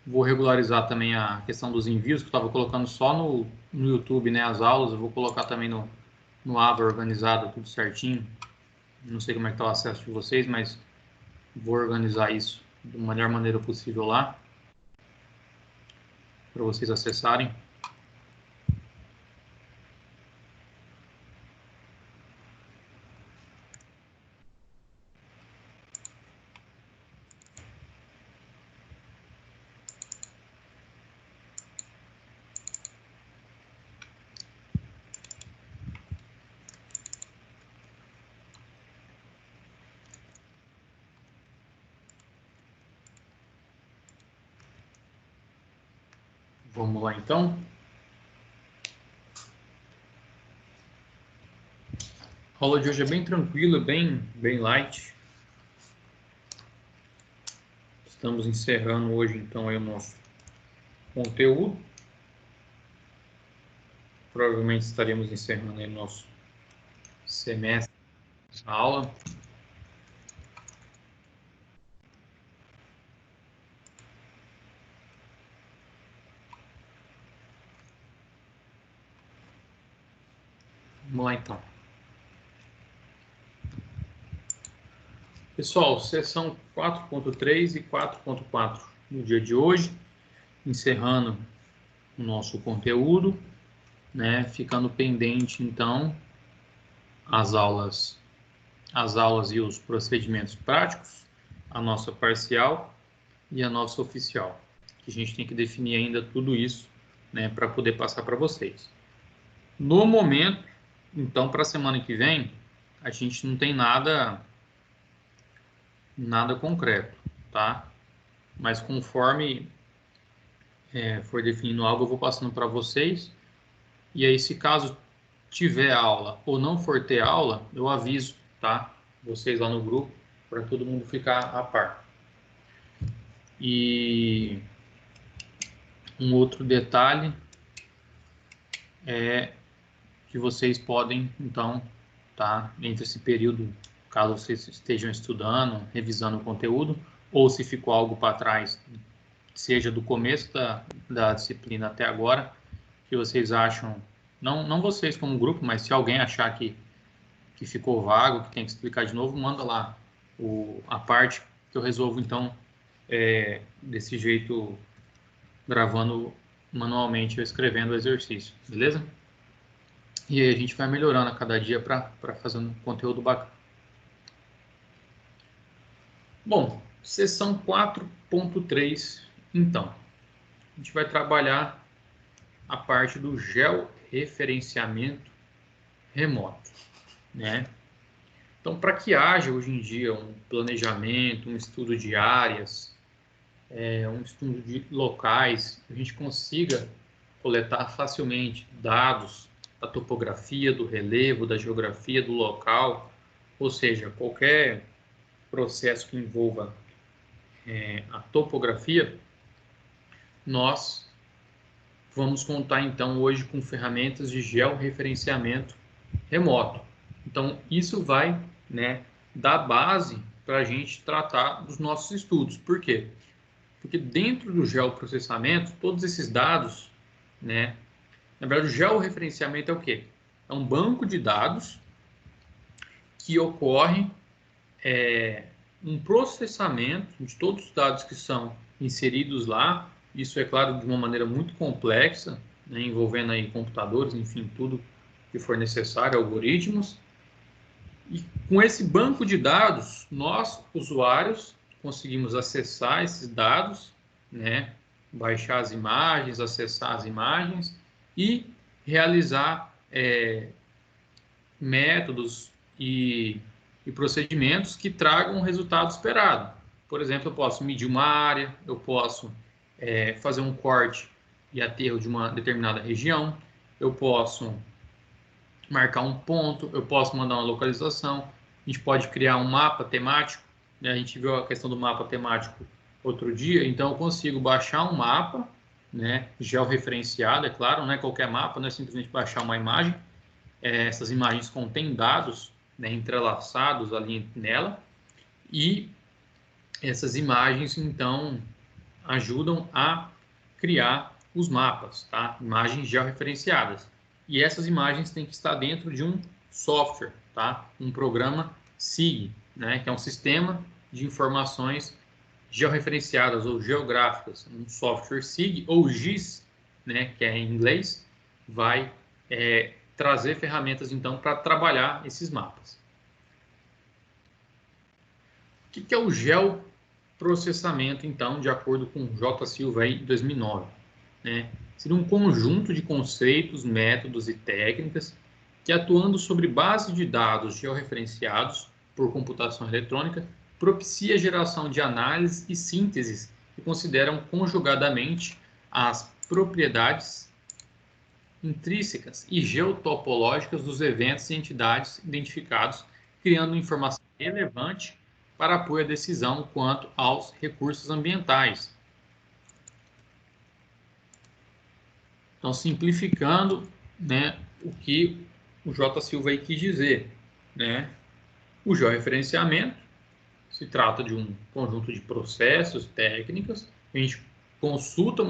Vou regularizar também a questão dos envios, que eu estava colocando só no YouTube, né, as aulas. Eu vou colocar também no Ava organizado, tudo certinho. Não sei como é que está o acesso de vocês, mas vou organizar isso da melhor maneira possível lá, para vocês acessarem. Vamos lá, então. A aula de hoje é bem tranquila, bem light. Estamos encerrando hoje, então, aí o nosso conteúdo. Provavelmente estaremos encerrando aí o nosso semestre, a aula. Vamos lá, então. Pessoal, sessão 4.3 e 4.4 no dia de hoje, encerrando o nosso conteúdo, né? Ficando pendente, então, as aulas e os procedimentos práticos, a nossa parcial e a nossa oficial, que a gente tem que definir ainda tudo isso, né, para poder passar para vocês. No momento, então, para a semana que vem, a gente não tem nada concreto, tá? Mas conforme for definindo algo, eu vou passando para vocês. E aí, se caso tiver aula ou não for ter aula, eu aviso, tá? Vocês lá no grupo, para todo mundo ficar a par. E um outro detalhe é que vocês podem, então, tá? Entre esse período, caso vocês estejam estudando, revisando o conteúdo, ou se ficou algo para trás, seja do começo da disciplina até agora, que vocês acham, não vocês como grupo, mas se alguém achar que ficou vago, que tem que explicar de novo, manda lá a parte que eu resolvo, então, desse jeito, gravando manualmente, ou escrevendo o exercício, beleza? E aí a gente vai melhorando a cada dia para fazer um conteúdo bacana. Bom, sessão 4.3, então. A gente vai trabalhar a parte do georreferenciamento remoto, né? Então, para que haja hoje em dia um planejamento, um estudo de áreas, um estudo de locais, a gente consiga coletar facilmente dados da topografia, do relevo, da geografia do local, ou seja, qualquer processo que envolva a topografia, nós vamos contar então hoje com ferramentas de georreferenciamento remoto. Então, isso vai, né, dar base para a gente tratar dos nossos estudos. Por quê? Porque dentro do geoprocessamento, todos esses dados, né, na verdade, o georreferenciamento é o quê? É um banco de dados que ocorre um processamento de todos os dados que são inseridos lá. Isso, é claro, de uma maneira muito complexa, né, envolvendo aí computadores, enfim, tudo que for necessário, algoritmos. E com esse banco de dados, nós, usuários, conseguimos acessar esses dados, né, baixar as imagens, acessar as imagens e realizar métodos e procedimentos que tragam o resultado esperado. Por exemplo, eu posso medir uma área, eu posso fazer um corte e aterro de uma determinada região, eu posso marcar um ponto, eu posso mandar uma localização, a gente pode criar um mapa temático, né? A gente viu a questão do mapa temático outro dia, então eu consigo baixar um mapa, né, georreferenciado, é claro, não é qualquer mapa, não é simplesmente baixar uma imagem, essas imagens contêm dados, né, entrelaçados ali nela, e essas imagens, então, ajudam a criar os mapas, tá? Imagens georreferenciadas. E essas imagens têm que estar dentro de um software, tá? Um programa SIG, né? Que é um sistema de informações georreferenciadas ou geográficas. Um software SIG ou GIS, né? Que é em inglês, vai trazer ferramentas, então, para trabalhar esses mapas. O que é o geoprocessamento, então, de acordo com J. Silva, aí, 2009? Né? Seria um conjunto de conceitos, métodos e técnicas que, atuando sobre base de dados georreferenciados por computação eletrônica, propicia a geração de análises e sínteses que consideram conjugadamente as propriedades intrínsecas e geotopológicas dos eventos e entidades identificados, criando informação relevante para apoio à decisão quanto aos recursos ambientais. Então, simplificando, né, o que o J. Silva aí quis dizer, né? O georreferenciamento se trata de um conjunto de processos, técnicas. A gente consulta um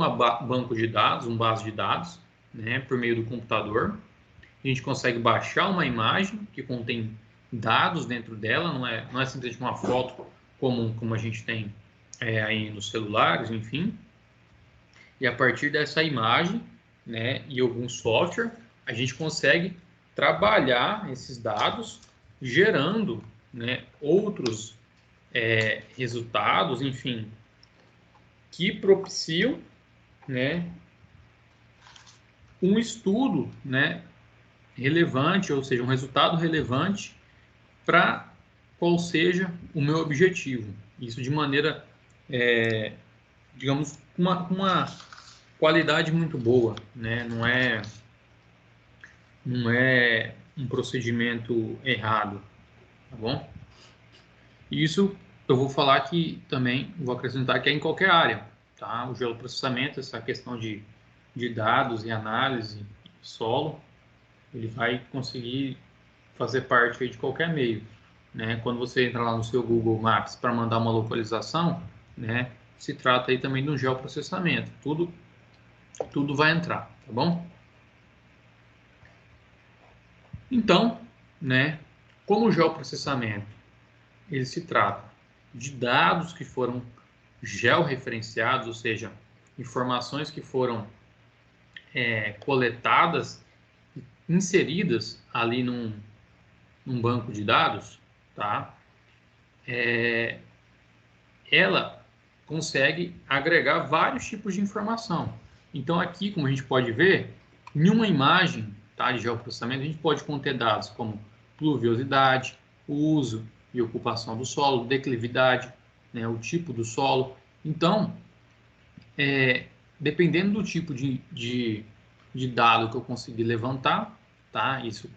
banco de dados, uma base de dados, né, por meio do computador. A gente consegue baixar uma imagem que contém dados dentro dela, não é simplesmente uma foto comum como a gente tem aí nos celulares, enfim. E a partir dessa imagem, né, e algum software, a gente consegue trabalhar esses dados, gerando, né, outros resultados, enfim, que propiciam, né, um estudo, né, relevante, ou seja, um resultado relevante para qual seja o meu objetivo. Isso de maneira, digamos, uma qualidade muito boa, né? Não é um procedimento errado, tá bom? Isso eu vou falar que também, vou acrescentar que é em qualquer área, tá? O geoprocessamento, essa questão de dados e análise de solo, ele vai conseguir fazer parte aí de qualquer meio, né? Quando você entra lá no seu Google Maps para mandar uma localização, né? Se trata aí também de um geoprocessamento. Tudo vai entrar, tá bom? Então, né? Como o geoprocessamento ele se trata de dados que foram georreferenciados, ou seja, informações que foram coletadas, inseridas ali num banco de dados, tá? Ela consegue agregar vários tipos de informação. Então, aqui, como a gente pode ver, em uma imagem, tá, de geoprocessamento, a gente pode conter dados como pluviosidade, o uso e ocupação do solo, declividade, né, o tipo do solo. Então, dependendo do tipo de dado que eu conseguir levantar, tá, isso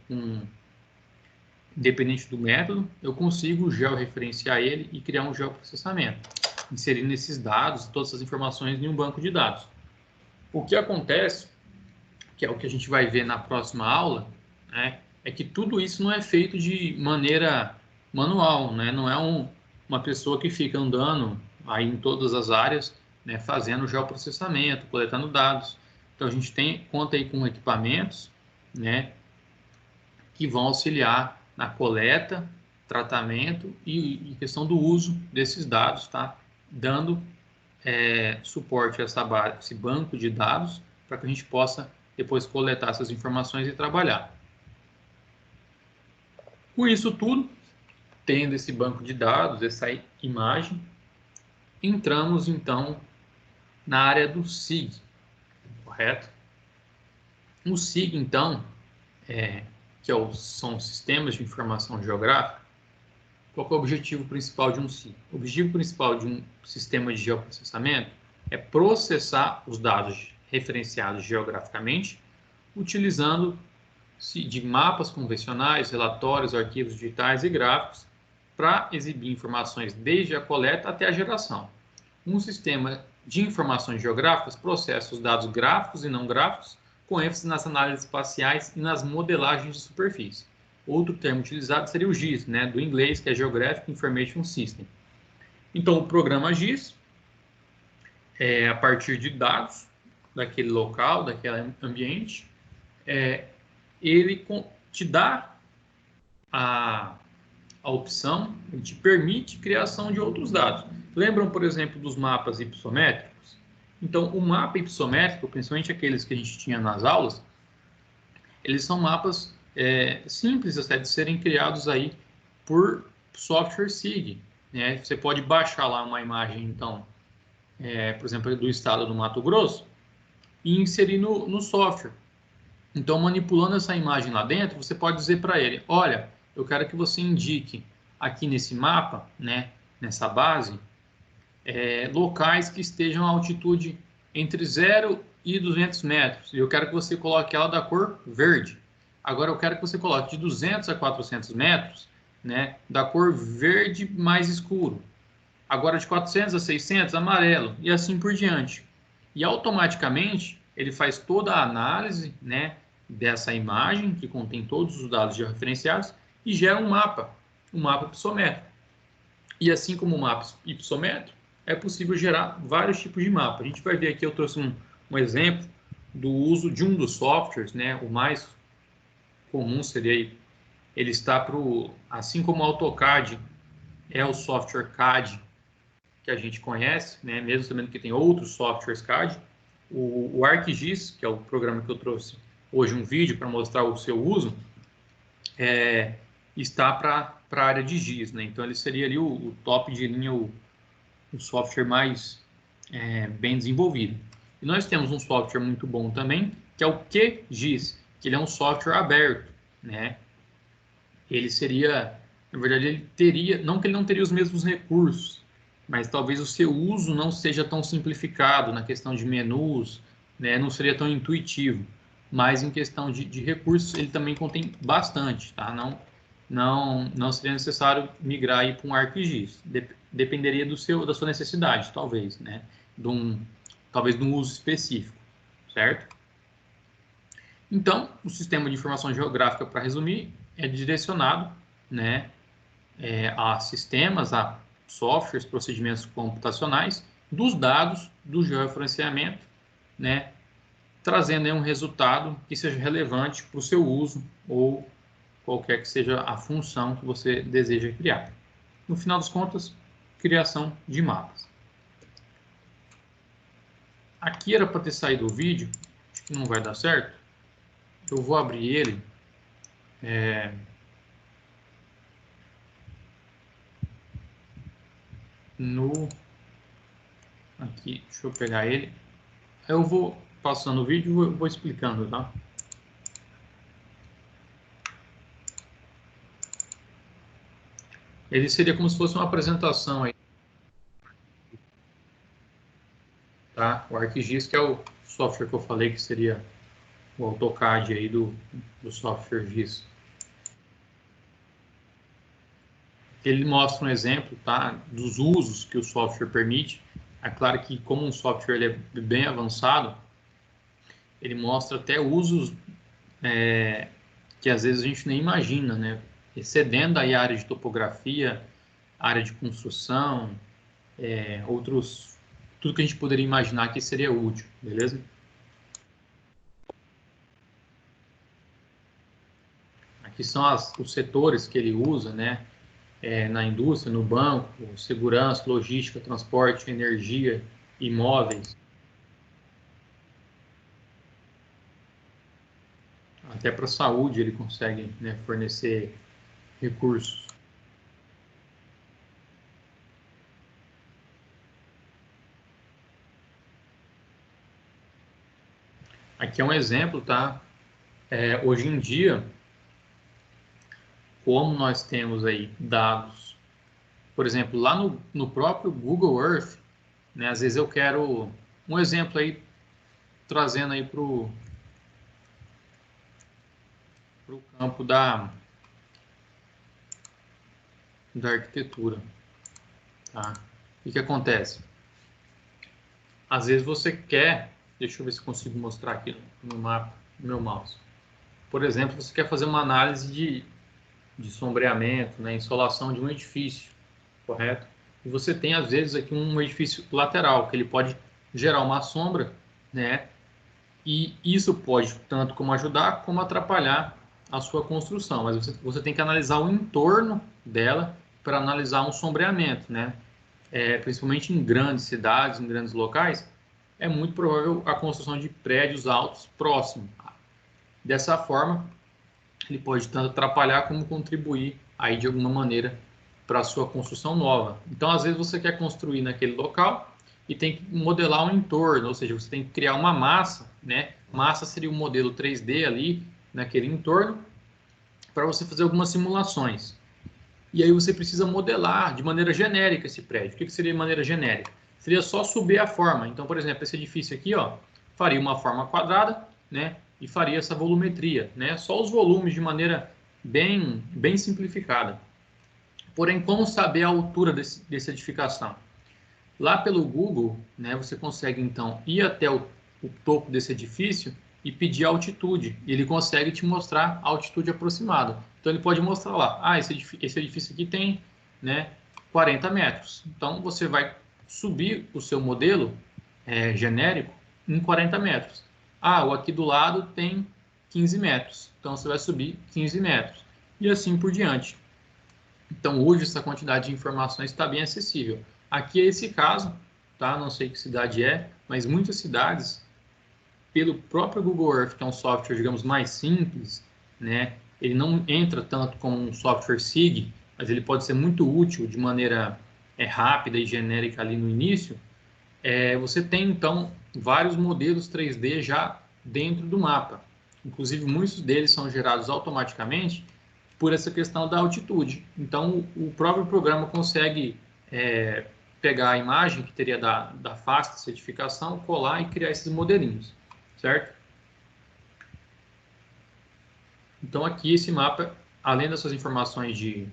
independente do método, eu consigo georreferenciar ele e criar um geoprocessamento, inserindo esses dados, todas essas informações em um banco de dados. O que acontece, que é o que a gente vai ver na próxima aula, né, é que tudo isso não é feito de maneira manual, né? Não é uma pessoa que fica andando aí em todas as áreas, né, fazendo geoprocessamento, coletando dados. Então a gente conta aí com equipamentos, né, que vão auxiliar na coleta, tratamento e questão do uso desses dados, tá? Dando suporte a esse banco de dados para que a gente possa depois coletar essas informações e trabalhar. Com isso tudo, tendo esse banco de dados, essa imagem, entramos então na área do SIG, correto? O SIG, então, são sistemas de informação geográfica. Qual é o objetivo principal de um SIG? O objetivo principal de um sistema de geoprocessamento é processar os dados referenciados geograficamente, utilizando de mapas convencionais, relatórios, arquivos digitais e gráficos para exibir informações desde a coleta até a geração. Um sistema de informações geográficas processa os dados gráficos e não gráficos, com ênfase nas análises espaciais e nas modelagens de superfície. Outro termo utilizado seria o GIS, né, do inglês, que é Geographic Information System. Então, o programa GIS a partir de dados daquele local, daquele ambiente, ele te dá a opção, ele te permite criação de outros dados. Lembram, por exemplo, dos mapas hipsométricos? Então, o mapa hipsométrico, principalmente aqueles que a gente tinha nas aulas, eles são mapas simples até de serem criados aí por software SIG. Né? Você pode baixar lá uma imagem, então, por exemplo, do estado do Mato Grosso e inserir no software. Então, manipulando essa imagem lá dentro, você pode dizer para ele, olha, eu quero que você indique aqui nesse mapa, né, nessa base, locais que estejam a altitude entre 0 e 200 metros. E eu quero que você coloque ela da cor verde. Agora, eu quero que você coloque de 200 a 400 metros, né, da cor verde mais escuro. Agora, de 400 a 600, amarelo. E assim por diante. E automaticamente, ele faz toda a análise, né, dessa imagem, que contém todos os dados georreferenciados, e gera um mapa hipsométrico. E assim como o mapa hipsométrico, é possível gerar vários tipos de mapa. A gente vai ver aqui, eu trouxe um exemplo do uso de um dos softwares, né? O mais comum seria, ele está para o, assim como o AutoCAD é o software CAD que a gente conhece, né? Mesmo sabendo que tem outros softwares CAD, o ArcGIS, que é o programa que eu trouxe hoje um vídeo para mostrar o seu uso, está para a área de GIS, né? Então ele seria ali o top de linha, o software mais bem desenvolvido. E nós temos um software muito bom também, que é o QGIS, que ele é um software aberto, né? Ele seria, na verdade, ele teria, não que ele não teria os mesmos recursos, mas talvez o seu uso não seja tão simplificado na questão de menus, né? Não seria tão intuitivo. Mas em questão de recursos, ele também contém bastante, tá? Não seria necessário migrar para um ArcGIS. Dependeria da sua necessidade, talvez, né? Talvez de um uso específico, certo? Então, o sistema de informação geográfica, para resumir, é direcionado, né, a sistemas, a softwares, procedimentos computacionais dos dados do georreferenciamento, né, trazendo aí um resultado que seja relevante para o seu uso ou qualquer que seja a função que você deseja criar. No final das contas, criação de mapas. Aqui era para ter saído o vídeo, acho que não vai dar certo. Eu vou abrir ele. Aqui, deixa eu pegar ele. Eu vou passando o vídeo e vou explicando, tá? Ele seria como se fosse uma apresentação aí, tá? O ArcGIS, que é o software que eu falei que seria o AutoCAD aí do software GIS. Ele mostra um exemplo, tá, dos usos que o software permite. É claro que como um software ele é bem avançado, ele mostra até usos que às vezes a gente nem imagina, né? Excedendo aí a área de topografia, área de construção, tudo que a gente poderia imaginar que seria útil, beleza? Aqui são os setores que ele usa, né? Na indústria, no banco, segurança, logística, transporte, energia, imóveis. Até para a saúde ele consegue, né, fornecer recursos. Aqui é um exemplo, tá? Hoje em dia, como nós temos aí dados, por exemplo, lá no próprio Google Earth, né, às vezes eu quero um exemplo aí, trazendo aí para o campo da arquitetura. Tá? O que acontece? Às vezes você quer, deixa eu ver se consigo mostrar aqui no mapa, no meu mouse. Por exemplo, você quer fazer uma análise de sombreamento, né, insolação de um edifício, correto? E você tem, às vezes, aqui um edifício lateral, que ele pode gerar uma sombra, né? E isso pode tanto como ajudar como atrapalhar a sua construção, mas você tem que analisar o entorno dela para analisar um sombreamento, né? Principalmente em grandes cidades, em grandes locais, é muito provável a construção de prédios altos próximos. Dessa forma, ele pode tanto atrapalhar como contribuir aí de alguma maneira para a sua construção nova. Então, às vezes você quer construir naquele local e tem que modelar um entorno, ou seja, você tem que criar uma massa, né? Massa seria um modelo 3D ali naquele entorno para você fazer algumas simulações. E aí você precisa modelar de maneira genérica esse prédio. O que seria de maneira genérica? Seria só subir a forma. Então, por exemplo, esse edifício aqui, ó, faria uma forma quadrada, né? E faria essa volumetria, né? Só os volumes de maneira bem simplificada. Porém, como saber a altura dessa edificação? Lá pelo Google, né, você consegue então ir até o topo desse edifício e pedir a altitude. E ele consegue te mostrar a altitude aproximada. Então ele pode mostrar lá, esse edifício aqui tem, né, 40 metros. Então você vai subir o seu modelo genérico em 40 metros. O aqui do lado tem 15 metros. Então você vai subir 15 metros. E assim por diante. Então, hoje, essa quantidade de informações está bem acessível. Aqui é esse caso, tá? Não sei que cidade é, mas muitas cidades, pelo próprio Google Earth, que é um software, digamos, mais simples, né? Ele não entra tanto como um software SIG, mas ele pode ser muito útil de maneira rápida e genérica ali no início. Você tem, então, vários modelos 3D já dentro do mapa. Inclusive, muitos deles são gerados automaticamente por essa questão da altitude. Então, o próprio programa consegue pegar a imagem que teria da face de certificação, colar e criar esses modelinhos, certo? Então, aqui esse mapa, além dessas informações de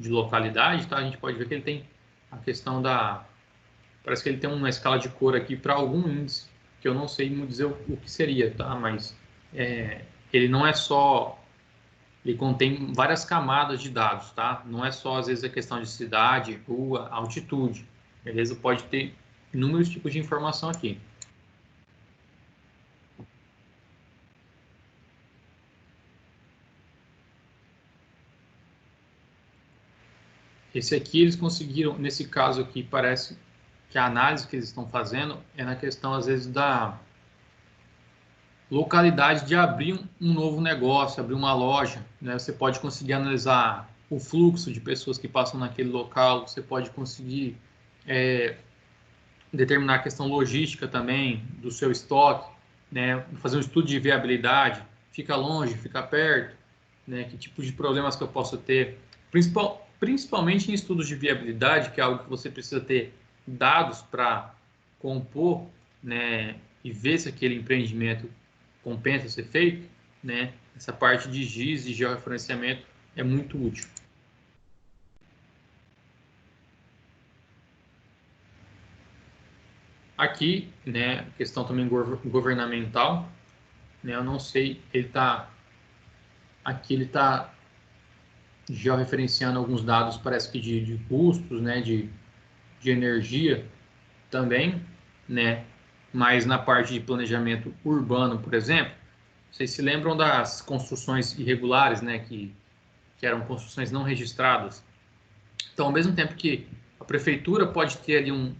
localidade, tá? A gente pode ver que ele tem a questão parece que ele tem uma escala de cor aqui para algum índice, que eu não sei dizer o que seria, tá? Mas ele não é só... Ele contém várias camadas de dados, tá? Não é só, às vezes, a questão de cidade, rua, altitude. Beleza? Pode ter inúmeros tipos de informação aqui. Esse aqui, eles conseguiram, nesse caso aqui, parece que a análise que eles estão fazendo é na questão, às vezes, da localidade de abrir um novo negócio, abrir uma loja, né? Você pode conseguir analisar o fluxo de pessoas que passam naquele local, você pode conseguir determinar a questão logística também do seu estoque, né? Fazer um estudo de viabilidade, fica longe, fica perto, né? Que tipo de problemas que eu posso ter, principalmente em estudos de viabilidade, que é algo que você precisa ter dados para compor, né? E ver se aquele empreendimento compensa ser feito, né? Essa parte de GIS e georreferenciamento é muito útil. Aqui, né, questão também governamental, né, eu não sei, aqui ele está georreferenciando alguns dados, parece que de custos, né, de energia também, né, mas na parte de planejamento urbano, por exemplo, vocês se lembram das construções irregulares, né, que eram construções não registradas? Então, ao mesmo tempo que a prefeitura pode ter ali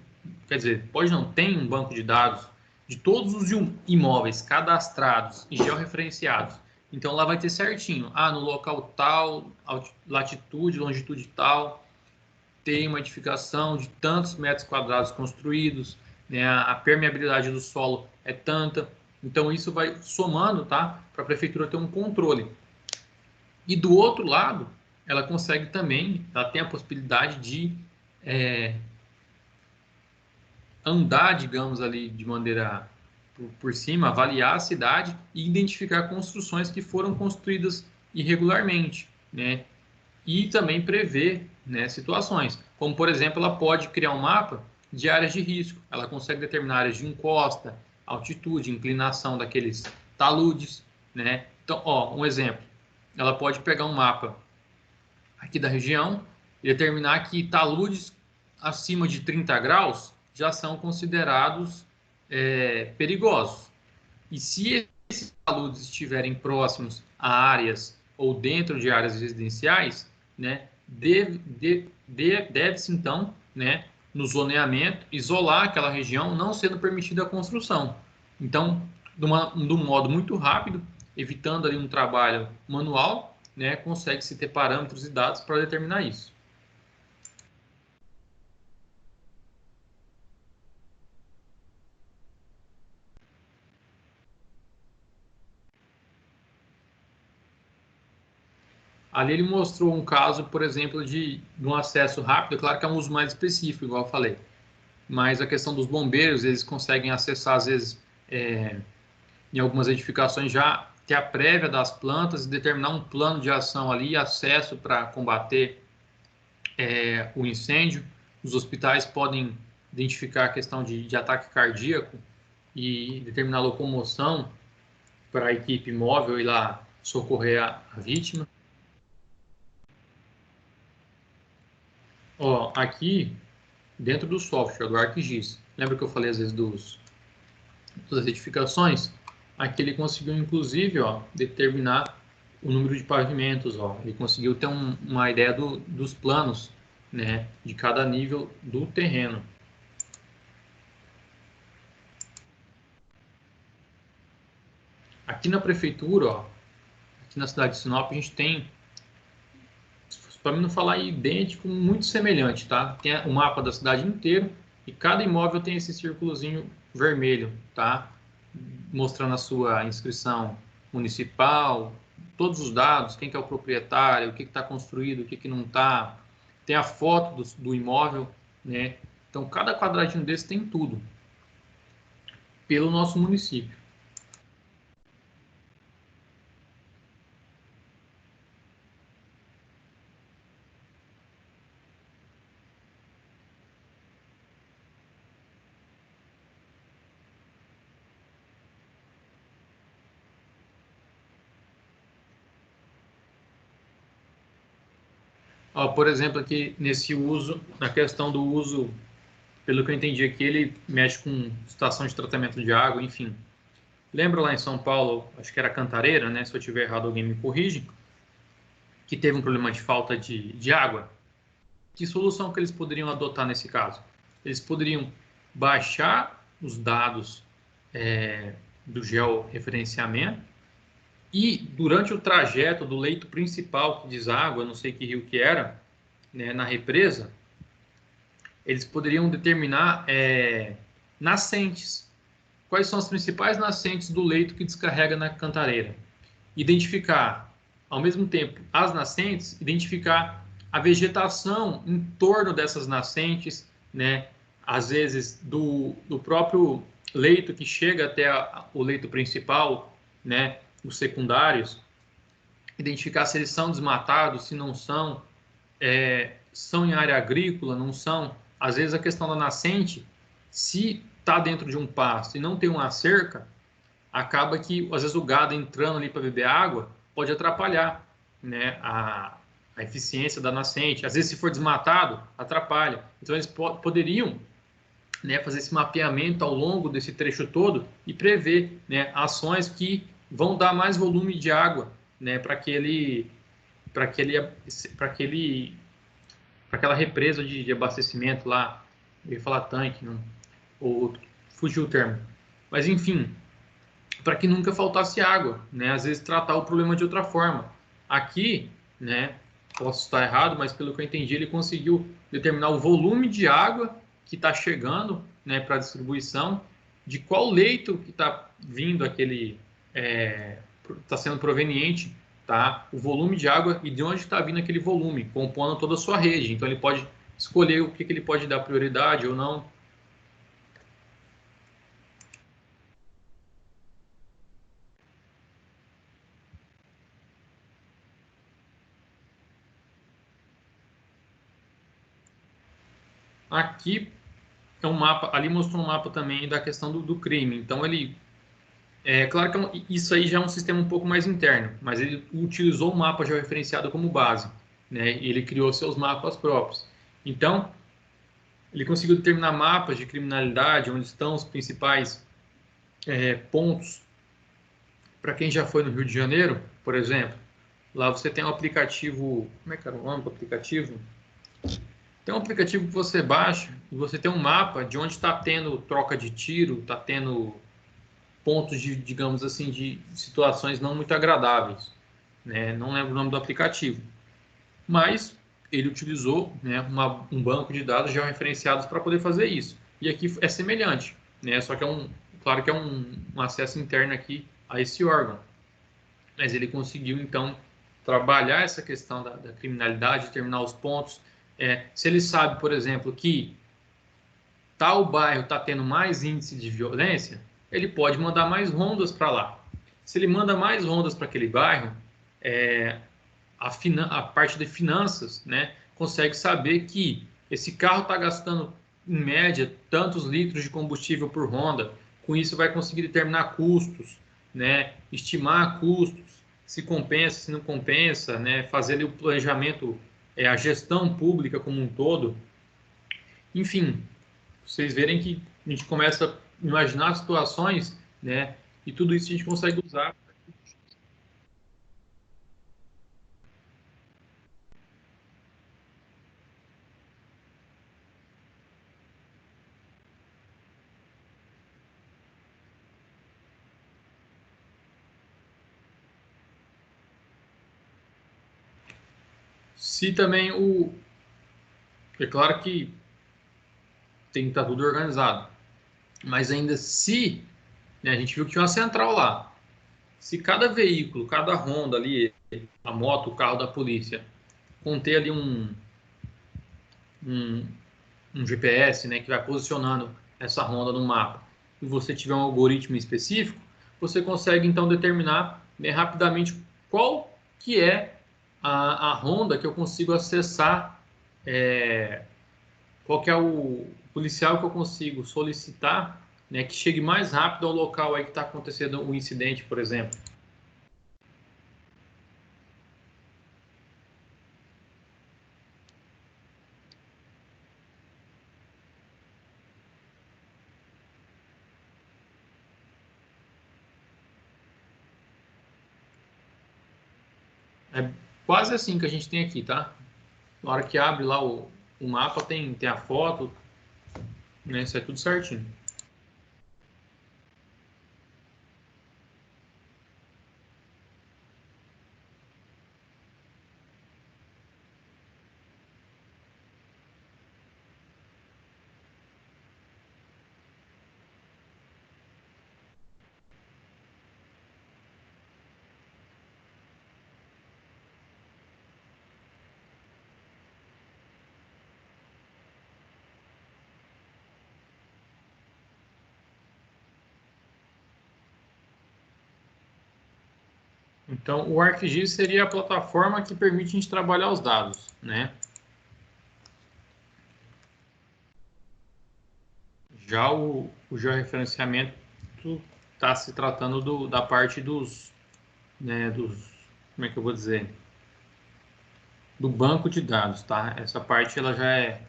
quer dizer, pode não, tem um banco de dados de todos os imóveis cadastrados e georreferenciados. Então, lá vai ter certinho, no local tal, latitude, longitude tal, tem uma edificação de tantos metros quadrados construídos, né, a permeabilidade do solo é tanta. Então, isso vai somando, tá, para a prefeitura ter um controle. E do outro lado, ela consegue também, ela tem a possibilidade de andar, digamos, ali de maneira por cima, avaliar a cidade e identificar construções que foram construídas irregularmente, né? E também prever, né, situações, como, por exemplo, ela pode criar um mapa de áreas de risco, ela consegue determinar áreas de encosta, altitude, inclinação daqueles taludes, né? Então, um exemplo, ela pode pegar um mapa aqui da região e determinar que taludes acima de 30 graus já são considerados perigosos. E se esses taludes estiverem próximos a áreas ou dentro de áreas residenciais, né, deve-se então, né, no zoneamento, isolar aquela região, não sendo permitida a construção. Então, de um modo muito rápido, evitando ali um trabalho manual, né, consegue-se ter parâmetros e dados para determinar isso. Ali ele mostrou um caso, por exemplo, de um acesso rápido, claro que é um uso mais específico, igual eu falei, mas a questão dos bombeiros, eles conseguem acessar, às vezes, em algumas edificações, já ter a prévia das plantas e determinar um plano de ação ali, acesso para combater o incêndio. Os hospitais podem identificar a questão de ataque cardíaco e determinar a locomoção para a equipe móvel ir lá socorrer a vítima. Ó, aqui, dentro do software, do ArcGIS, lembra que eu falei às vezes das edificações? Aqui ele conseguiu, inclusive, ó, determinar o número de pavimentos. Ó. Ele conseguiu ter uma ideia dos planos, né, de cada nível do terreno. Aqui na prefeitura, ó, aqui na cidade de Sinop, a gente tem, para mim não falar idêntico, muito semelhante, tá? Tem o mapa da cidade inteira e cada imóvel tem esse círculozinho vermelho, tá? Mostrando a sua inscrição municipal, todos os dados, quem que é o proprietário, o que está construído, o que não está, tem a foto do imóvel, né? Então, cada quadradinho desse tem tudo, pelo nosso município. Ó, por exemplo, aqui nesse uso, na questão do uso, pelo que eu entendi aqui, ele mexe com estação de tratamento de água, enfim. Lembra lá em São Paulo, acho que era Cantareira, né? Se eu tiver errado, alguém me corrige, que teve um problema de falta de água. Que solução que eles poderiam adotar nesse caso? Eles poderiam baixar os dados do georreferenciamento e, durante o trajeto do leito principal que deságua, não sei que rio que era, né, na represa, eles poderiam determinar nascentes. Quais são as principais nascentes do leito que descarrega na cantareira? Identificar, ao mesmo tempo, as nascentes, identificar a vegetação em torno dessas nascentes, né? Às vezes do próprio leito que chega até o leito principal, né? Os secundários, identificar se eles são desmatados, se não são, são em área agrícola, não são. Às vezes a questão da nascente, se está dentro de um pasto e não tem uma cerca, acaba que, às vezes, o gado entrando ali para beber água pode atrapalhar, né, a eficiência da nascente. Às vezes, se for desmatado, atrapalha. Então, eles poderiam, né, fazer esse mapeamento ao longo desse trecho todo e prever, né, ações que vão dar mais volume de água, né, para aquela represa de abastecimento lá. Eu ia falar tanque, não, ou fugiu o termo. Mas, enfim, para que nunca faltasse água, né? Às vezes tratar o problema de outra forma. Aqui, né, posso estar errado, mas pelo que eu entendi, ele conseguiu determinar o volume de água que está chegando, né, para a distribuição, de qual leito que está vindo aquele, está sendo proveniente, tá? O volume de água e de onde está vindo aquele volume, compondo toda a sua rede. Então ele pode escolher o que ele pode dar prioridade ou não. Aqui é um mapa, ali mostrou um mapa também da questão do crime. Então ele, claro que isso aí já é um sistema um pouco mais interno, mas ele utilizou o mapa georreferenciado como base, né? E ele criou seus mapas próprios. Então, Ele conseguiu determinar mapas de criminalidade, onde estão os principais pontos. Para quem já foi no Rio de Janeiro, por exemplo, lá você tem um aplicativo. Como é que era o nome do aplicativo? Tem um aplicativo que você baixa e você tem um mapa de onde está tendo troca de tiro, está tendo pontos de, digamos assim, de situações não muito agradáveis, né? Não lembro o nome do aplicativo, mas ele utilizou, né, um banco de dados já referenciados para poder fazer isso. E aqui é semelhante, né? Só que claro que é um acesso interno aqui a esse órgão, mas ele conseguiu então trabalhar essa questão da criminalidade, determinar os pontos. Se ele sabe, por exemplo, que tal bairro está tendo mais índice de violência, ele pode mandar mais rondas para lá. Se ele manda mais rondas para aquele bairro, a parte de finanças, né, consegue saber que esse carro está gastando, em média, tantos litros de combustível por ronda. Com isso, vai conseguir determinar custos, né, estimar custos, se compensa, se não compensa, né, fazer ali o planejamento, a gestão pública como um todo. Enfim, vocês verem que a gente começa a imaginar situações, né, e tudo isso a gente consegue usar. Se também é claro que tem que estar tudo organizado, mas ainda se, né, a gente viu que tinha uma central lá, se cada veículo, cada Honda ali, a moto, o carro da polícia, conter ali um, um GPS, né, que vai posicionando essa Honda no mapa, e você tiver um algoritmo específico, você consegue então determinar, né, rapidamente qual que é a Honda que eu consigo acessar, qual que é o policial que eu consigo solicitar, né, que chegue mais rápido ao local aí que está acontecendo o incidente, por exemplo. É quase assim que a gente tem aqui, tá? Na hora que abre lá o mapa, tem a foto, né? Isso é tudo certinho. Então, o ArcGIS seria a plataforma que permite a gente trabalhar os dados, né? Já o georreferenciamento está se tratando da parte né, como é que eu vou dizer? Do banco de dados, tá? Essa parte, ela já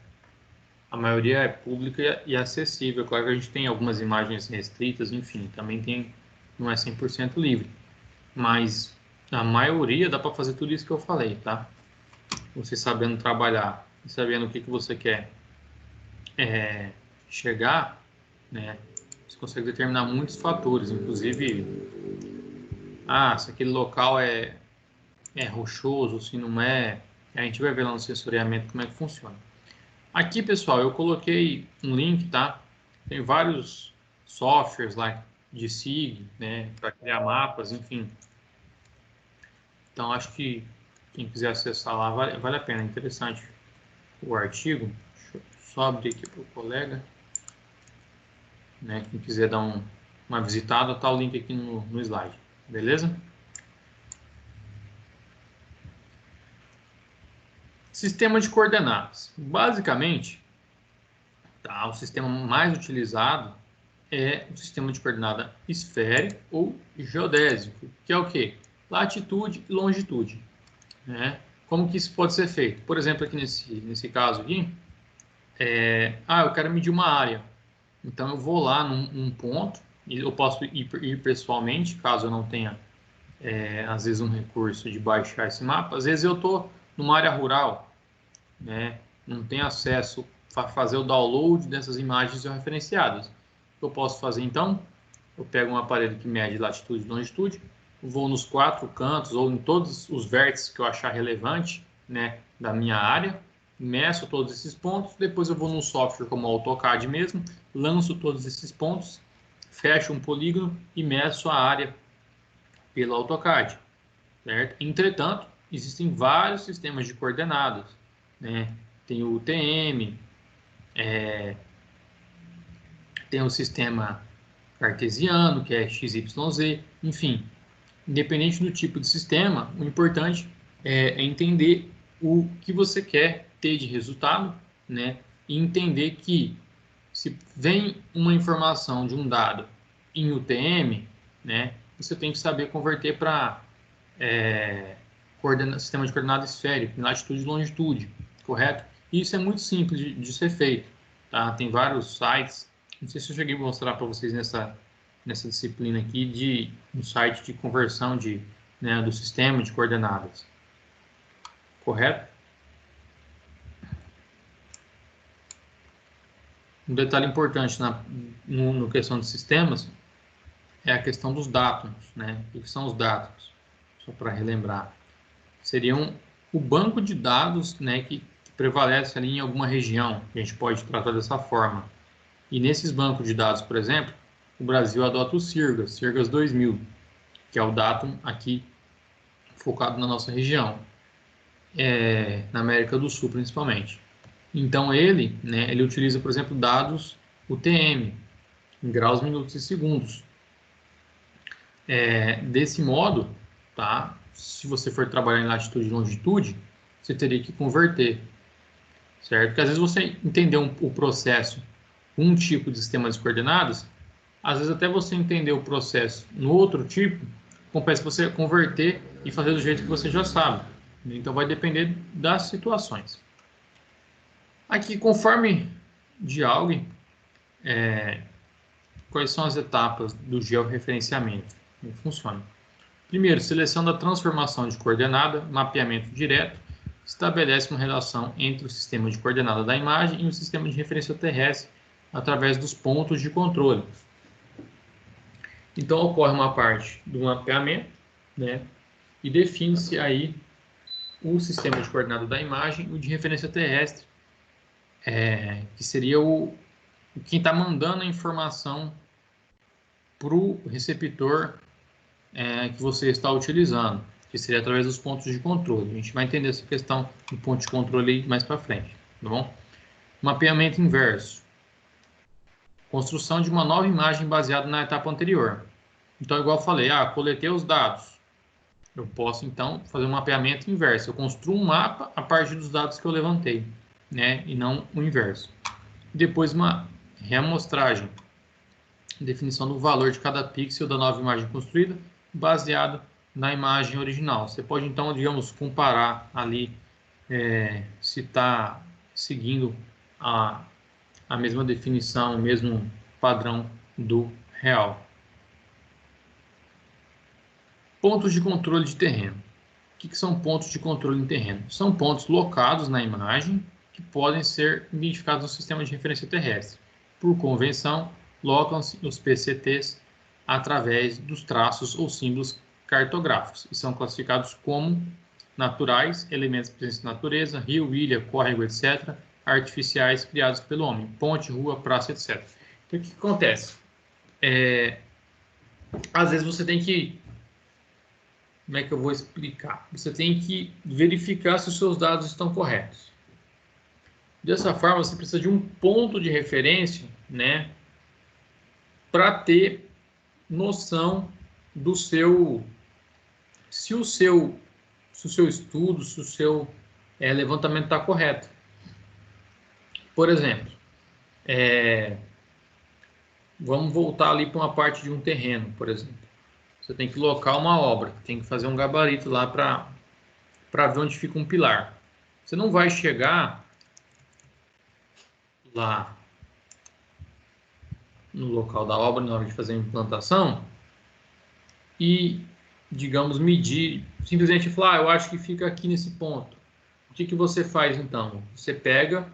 a maioria é pública e acessível. Claro que a gente tem algumas imagens restritas, enfim, também não é 100% livre. Mas a maioria dá para fazer tudo isso que eu falei, tá? Você sabendo trabalhar e sabendo o que você quer chegar, né? Você consegue determinar muitos fatores, inclusive, se aquele local é rochoso, se não é. A gente vai ver lá no sensoriamento como é que funciona. Aqui, pessoal, eu coloquei um link, tá? Tem vários softwares lá de SIG, né? Para criar mapas, enfim. Então, acho que quem quiser acessar lá vale a pena. É interessante o artigo. Deixa eu só abrir aqui para o colega. Né? Quem quiser dar uma visitada, tá o link aqui no slide. Beleza? Sistema de coordenadas. Basicamente, tá, o sistema mais utilizado é o sistema de coordenada esférico ou geodésico, que é o quê? Latitude e longitude. Né? Como que isso pode ser feito? Por exemplo, aqui nesse caso aqui, eu quero medir uma área. Então, eu vou lá num ponto, e eu posso ir pessoalmente, caso eu não tenha, às vezes, um recurso de baixar esse mapa. Às vezes, eu estou numa área rural, né? Não tenho acesso a fazer o download dessas imagens referenciadas. O que eu posso fazer, então? Eu pego um aparelho que mede latitude e longitude, vou nos 4 cantos ou em todos os vértices que eu achar relevante, né, da minha área, meço todos esses pontos, depois eu vou num software como o AutoCAD mesmo, lanço todos esses pontos, fecho um polígono e meço a área pelo AutoCAD, certo? Entretanto, existem vários sistemas de coordenadas, né? Tem o UTM, tem o sistema cartesiano, que é XYZ, enfim. Independente do tipo de sistema, o importante é entender o que você quer ter de resultado, né? E entender que se vem uma informação de um dado em UTM, né? Você tem que saber converter para sistema de coordenada esférico, em latitude e longitude, correto? E isso é muito simples de ser feito, tá? Tem vários sites, não sei se eu cheguei a mostrar para vocês nessa disciplina aqui, de um site de conversão do sistema de coordenadas, correto? Um detalhe importante no questão de sistemas é a questão dos dados, né? O que são os dados? Só para relembrar. Seriam o banco de dados, né, que prevalece ali em alguma região, que a gente pode tratar dessa forma. E nesses bancos de dados, por exemplo, o Brasil adota o CIRGAS 2000, que é o datum aqui focado na nossa região, na América do Sul principalmente. Então ele utiliza, por exemplo, dados UTM, em graus, minutos e segundos. Desse modo, tá? Se você for trabalhar em latitude e longitude, você teria que converter, certo? Porque às vezes você entender o processo com um tipo de sistema de coordenadas, às vezes até você entender o processo no outro tipo, compensa você converter e fazer do jeito que você já sabe. Então vai depender das situações. Aqui, conforme dialogue, quais são as etapas do georreferenciamento? Como funciona? Primeiro, seleção da transformação de coordenada, mapeamento direto, estabelece uma relação entre o sistema de coordenada da imagem e o sistema de referência terrestre através dos pontos de controle. Então, ocorre uma parte do mapeamento, né, e define-se aí o sistema de coordenada da imagem, o de referência terrestre, que seria quem está mandando a informação para o receptor que você está utilizando, que seria através dos pontos de controle. A gente vai entender essa questão do ponto de controle mais para frente, tá bom? Mapeamento inverso. Construção de uma nova imagem baseada na etapa anterior. Então, igual eu falei, coletei os dados. Eu posso, então, fazer um mapeamento inverso. Eu construo um mapa a partir dos dados que eu levantei, né? E não o inverso. Depois, uma reamostragem. Definição do valor de cada pixel da nova imagem construída, baseado na imagem original. Você pode, então, digamos, comparar ali se está seguindo a mesma definição, o mesmo padrão do real. Pontos de controle de terreno. O que são pontos de controle de terreno? São pontos locados na imagem que podem ser identificados no sistema de referência terrestre. Por convenção, locam-se os PCTs através dos traços ou símbolos cartográficos e são classificados como naturais, elementos presentes na natureza, rio, ilha, córrego, etc., artificiais criados pelo homem, ponte, rua, praça, etc. Então, o que acontece? Às vezes você tem que... Como é que eu vou explicar? Você tem que verificar se os seus dados estão corretos. Dessa forma, você precisa de um ponto de referência, né, para ter noção do se o seu estudo, se o seu levantamento está correto. Por exemplo, vamos voltar ali para uma parte de um terreno, por exemplo. Você tem que locar uma obra, tem que fazer um gabarito lá para ver onde fica um pilar. Você não vai chegar lá no local da obra, na hora de fazer a implantação, e, digamos, medir, simplesmente falar, eu acho que fica aqui nesse ponto. O que você faz, então? Você pega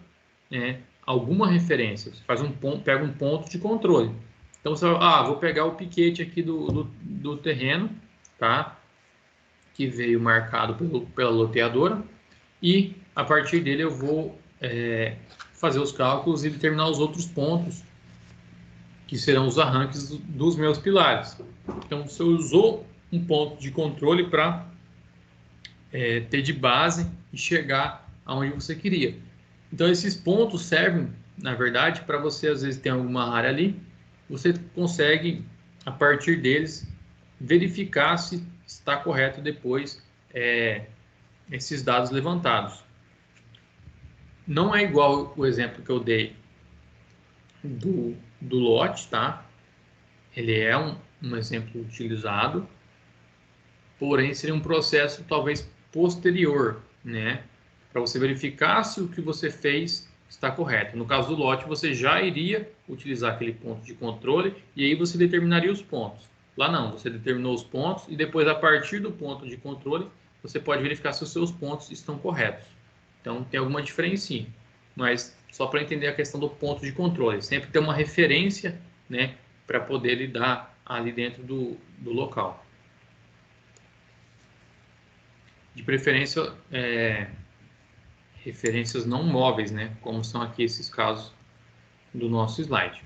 alguma referência, você faz pega um ponto de controle. Então, você vai, vou pegar o piquete aqui do terreno, tá? Que veio marcado pela loteadora, e a partir dele eu vou fazer os cálculos e determinar os outros pontos que serão os arranques dos meus pilares. Então, você usou um ponto de controle para ter de base e chegar aonde você queria. Então, esses pontos servem, na verdade, para você, às vezes, ter alguma área ali, você consegue, a partir deles, verificar se está correto depois esses dados levantados. Não é igual o exemplo que eu dei do lote, tá? Ele é um exemplo utilizado, porém seria um processo talvez posterior, né? Para você verificar se o que você fez está correto. No caso do lote, você já iria utilizar aquele ponto de controle e aí você determinaria os pontos. Lá não, você determinou os pontos e depois, a partir do ponto de controle, você pode verificar se os seus pontos estão corretos. Então, tem alguma diferença, mas só para entender a questão do ponto de controle. Sempre ter uma referência, né, para poder lidar ali dentro do local. De preferência, referências não móveis, né, como são aqui esses casos do nosso slide.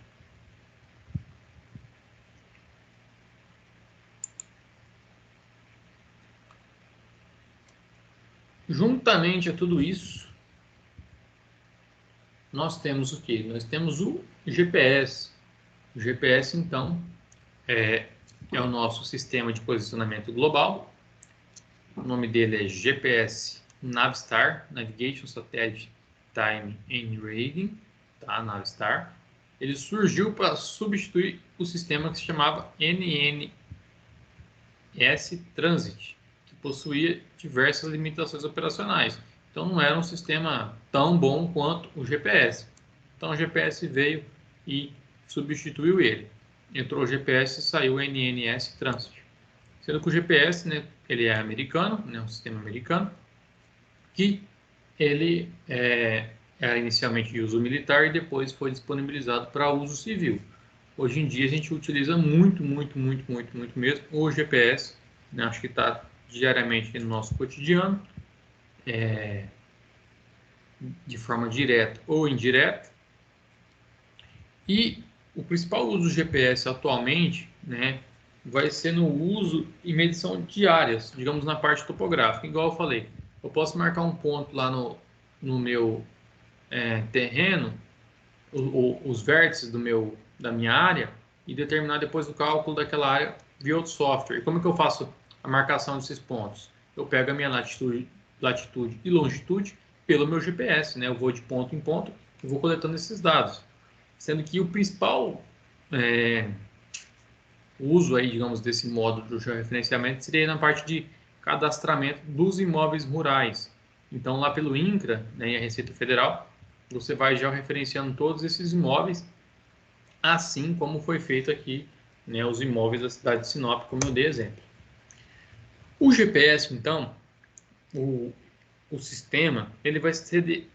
Juntamente a tudo isso, nós temos o quê? Nós temos o GPS. O GPS, então, é o nosso sistema de posicionamento global. O nome dele é GPS Navstar, Navigation Satellite Time and Rating, tá? Navstar. Ele surgiu para substituir o sistema que se chamava NNS Transit, que possuía diversas limitações operacionais. Então, não era um sistema tão bom quanto o GPS. Então, o GPS veio e substituiu ele. Entrou o GPS e saiu o NNS Transit. Sendo que o GPS, né, ele é americano, né, um sistema americano, que ele era inicialmente de uso militar e depois foi disponibilizado para uso civil. Hoje em dia a gente utiliza muito mesmo o GPS, né, acho que está diariamente no nosso cotidiano, de forma direta ou indireta. E o principal uso do GPS atualmente, né, vai ser no uso e medição diárias, digamos na parte topográfica. Igual eu falei, eu posso marcar um ponto lá no meu terreno, os vértices da minha área, e determinar depois o cálculo daquela área via outro software. E como que eu faço a marcação desses pontos? Eu pego a minha latitude e longitude pelo meu GPS, né? Eu vou de ponto em ponto e vou coletando esses dados. Sendo que o principal uso aí, digamos, desse módulo do georreferenciamento seria na parte de cadastramento dos imóveis rurais. Então, lá pelo INCRA, né, e a Receita Federal, você vai georreferenciando todos esses imóveis, assim como foi feito aqui, né, os imóveis da cidade de Sinop, como eu dei exemplo. O GPS, então, o sistema, ele vai ser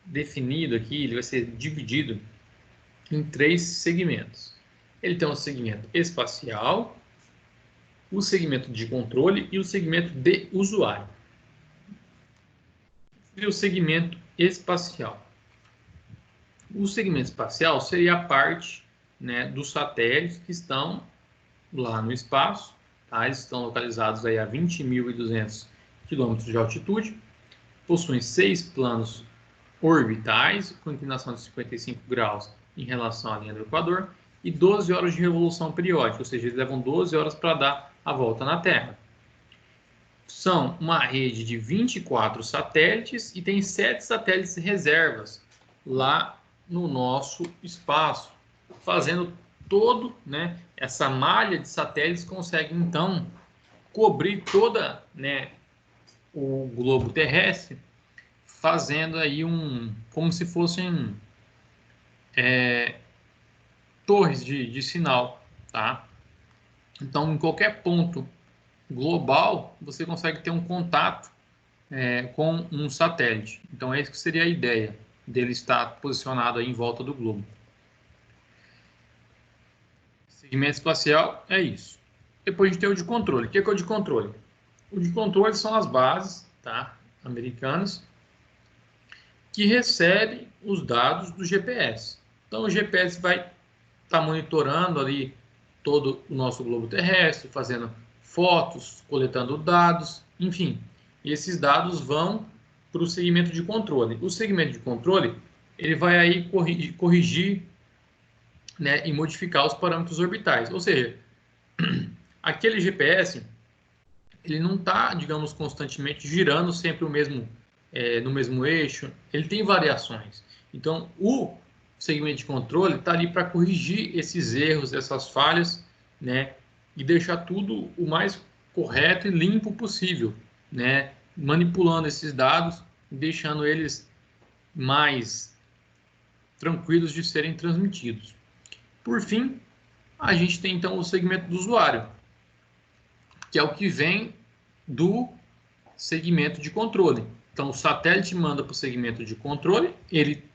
definido aqui, ele vai ser dividido em 3 segmentos. Ele tem um segmento espacial, o segmento de controle e o segmento de usuário. E o segmento espacial. O segmento espacial seria a parte, né, dos satélites que estão lá no espaço, tá? Eles estão localizados aí a 20.200 km de altitude, possuem 6 planos orbitais, com inclinação de 55 graus em relação à linha do Equador, e 12 horas de revolução periódica, ou seja, eles levam 12 horas para dar a volta na Terra. São uma rede de 24 satélites e tem 7 satélites reservas lá no nosso espaço, fazendo todo, né, essa malha de satélites consegue então cobrir toda, né, o globo terrestre, fazendo aí como se fossem torres de sinal, tá? Então, em qualquer ponto global, você consegue ter um contato com um satélite. Então, essa que seria a ideia dele estar posicionado aí em volta do globo. Segmento espacial é isso. Depois a gente tem o de controle. O que é o de controle? O de controle são as bases, tá, americanas, que recebem os dados do GPS. Então, o GPS vai estar monitorando ali todo o nosso globo terrestre, fazendo fotos, coletando dados, enfim. E esses dados vão para o segmento de controle. O segmento de controle, ele vai aí corrigir, né, e modificar os parâmetros orbitais. Ou seja, aquele GPS, ele não está, digamos, constantemente girando sempre no mesmo eixo, ele tem variações. Então, o segmento de controle está ali para corrigir esses erros, essas falhas, né, e deixar tudo o mais correto e limpo possível, né, manipulando esses dados e deixando eles mais tranquilos de serem transmitidos. Por fim, a gente tem então o segmento do usuário, que é o que vem do segmento de controle. Então, o satélite manda para o segmento de controle, ele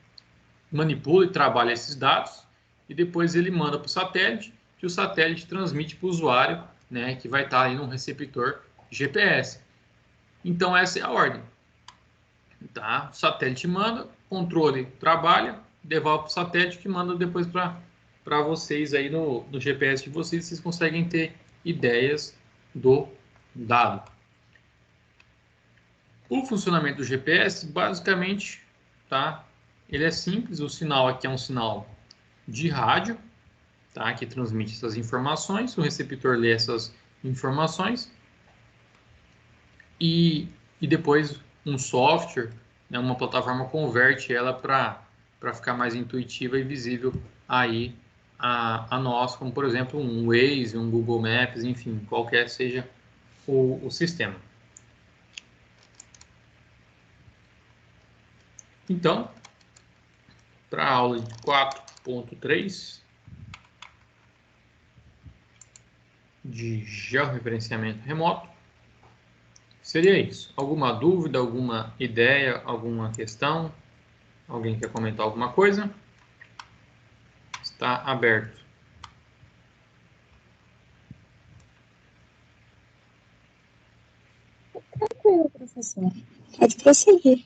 manipula e trabalha esses dados, e depois ele manda para o satélite, que o satélite transmite para o usuário, né, que vai estar aí no receptor GPS. Então, essa é a ordem. Tá? O satélite manda, controle trabalha, devolve para o satélite, que manda depois para vocês aí no GPS de vocês, vocês conseguem ter ideias do dado. O funcionamento do GPS, basicamente, tá? Ele é simples, o sinal aqui é um sinal de rádio, tá? Que transmite essas informações, o receptor lê essas informações e depois um software, né, uma plataforma converte ela para ficar mais intuitiva e visível aí a nós, como por exemplo um Waze, um Google Maps, enfim, qualquer seja o sistema. Então, para a aula de 4.3 de georreferenciamento remoto, seria isso. Alguma dúvida, alguma ideia, alguma questão? Alguém quer comentar alguma coisa? Está aberto. Tranquilo, professor. Pode prosseguir.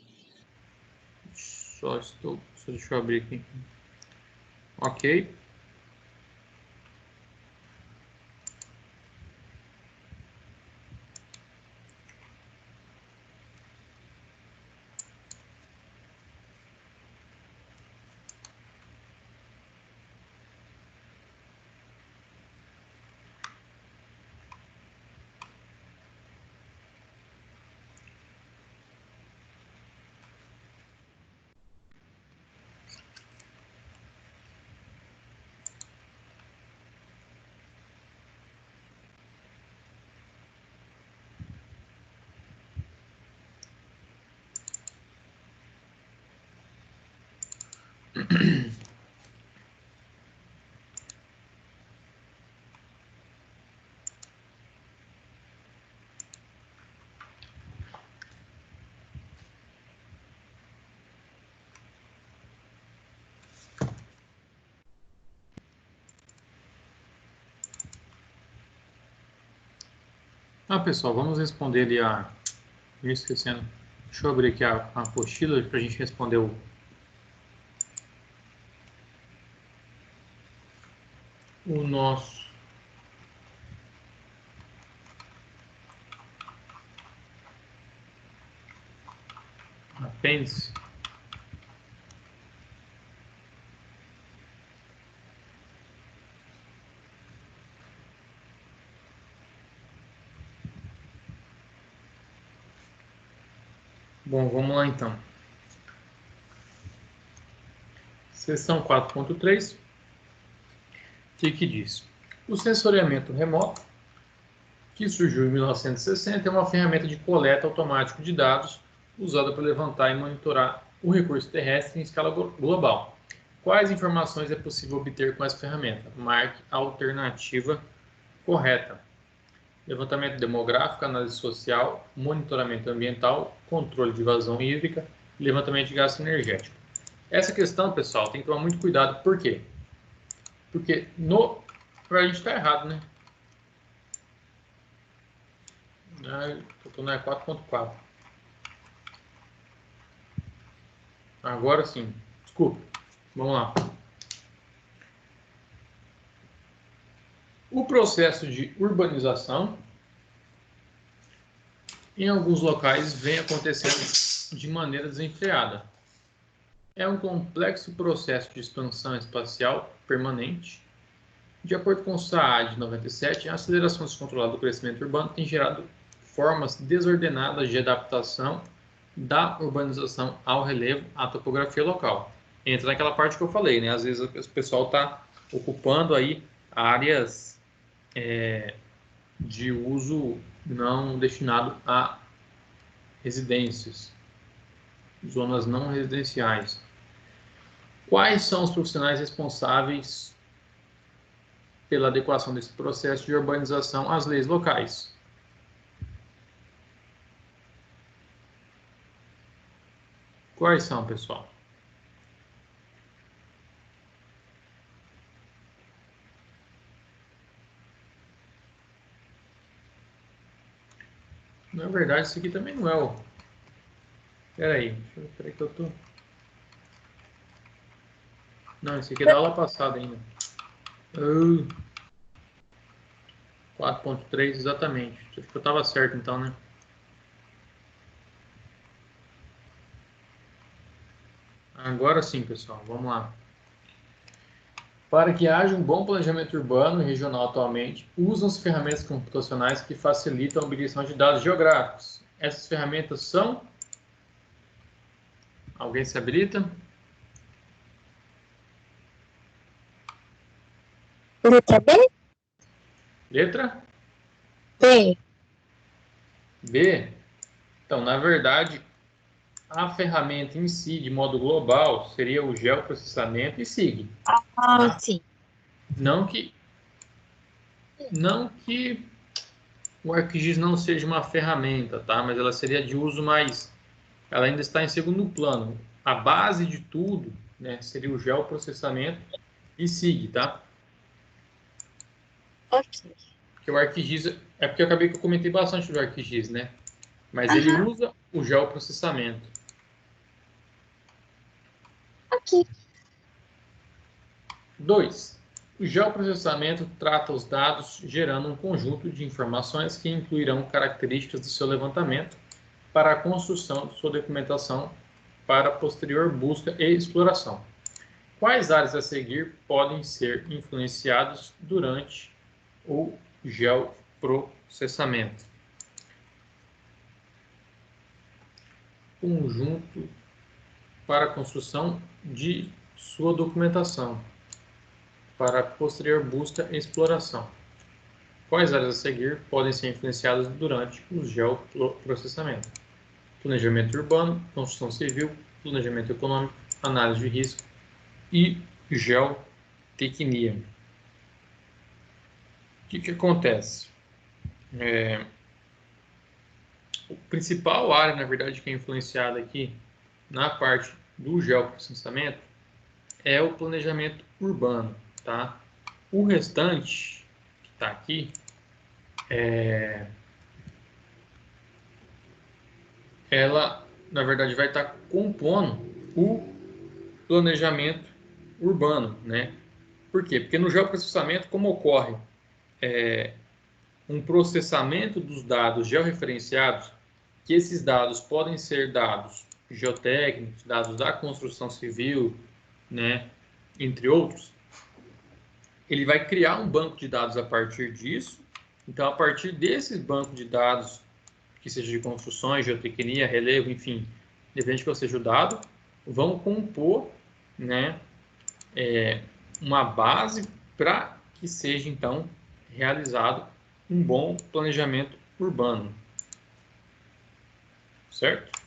Deixa eu abrir aqui. Ok. Pessoal, vamos responder ali esquecendo. Deixa eu abrir aqui a apostila para a gente responder o nosso apêndice. Bom, vamos lá então. Seção 4.3. O que diz? O sensoriamento remoto, que surgiu em 1960, é uma ferramenta de coleta automática de dados usada para levantar e monitorar o recurso terrestre em escala global. Quais informações é possível obter com essa ferramenta? Marque a alternativa correta. Levantamento demográfico, análise social, monitoramento ambiental, controle de vazão hídrica, levantamento de gasto energético. Essa questão, pessoal, tem que tomar muito cuidado. Por quê? Porque a gente está errado, né? Estou na 4.4. Agora sim. Desculpa. Vamos lá. O processo de urbanização, em alguns locais, vem acontecendo de maneira desenfreada. É um complexo processo de expansão espacial permanente. De acordo com o SAAD 97, a aceleração descontrolada do crescimento urbano tem gerado formas desordenadas de adaptação da urbanização ao relevo, à topografia local. Entra naquela parte que eu falei, né? Às vezes o pessoal está ocupando aí áreas de uso não destinado a residências, zonas não residenciais. Quais são os profissionais responsáveis pela adequação desse processo de urbanização às leis locais? Quais são, pessoal? Na verdade, isso aqui também não é o... Peraí que eu tô... Não, esse aqui é da aula passada ainda. 4.3, exatamente. Acho que eu estava certo então, né? Agora sim, pessoal, vamos lá. Para que haja um bom planejamento urbano e regional atualmente, usam-se ferramentas computacionais que facilitam a obtenção de dados geográficos. Essas ferramentas são... Alguém se habilita? Letra B? Letra B. B. Então, na verdade, a ferramenta em si, de modo global, seria o geoprocessamento e SIG. Tá? Sim. Não que o ArcGIS não seja uma ferramenta, tá? Mas ela seria de uso mais... Ela ainda está em segundo plano. A base de tudo, né, seria o geoprocessamento e SIG, tá? Ok. Porque o ArcGIS... É porque eu acabei que eu comentei bastante do ArcGIS, né? Mas ele usa o geoprocessamento. Ok. 2. O geoprocessamento trata os dados gerando um conjunto de informações que incluirão características do seu levantamento para a construção de sua documentação para posterior busca e exploração. Quais áreas a seguir podem ser influenciados durante o geoprocessamento? Conjunto para a construção de sua documentação para posterior busca e exploração. Quais áreas a seguir podem ser influenciadas durante o geoprocessamento? Planejamento urbano, construção civil, planejamento econômico, análise de risco e geotecnia. O que acontece? O principal área, na verdade, que é influenciada aqui na parte do geoprocessamento é o planejamento urbano, tá? O restante que está aqui ela, na verdade, vai estar compondo o planejamento urbano, né? Por quê? Porque no geoprocessamento, como ocorre um processamento dos dados georreferenciados, que esses dados podem ser dados geotécnicos, dados da construção civil, né, entre outros, ele vai criar um banco de dados a partir disso. Então, a partir desse banco de dados, que seja de construções, geotecnia, relevo, enfim, depende de qual seja o dado, vão compor, né, uma base para que seja, então, realizado um bom planejamento urbano. Certo?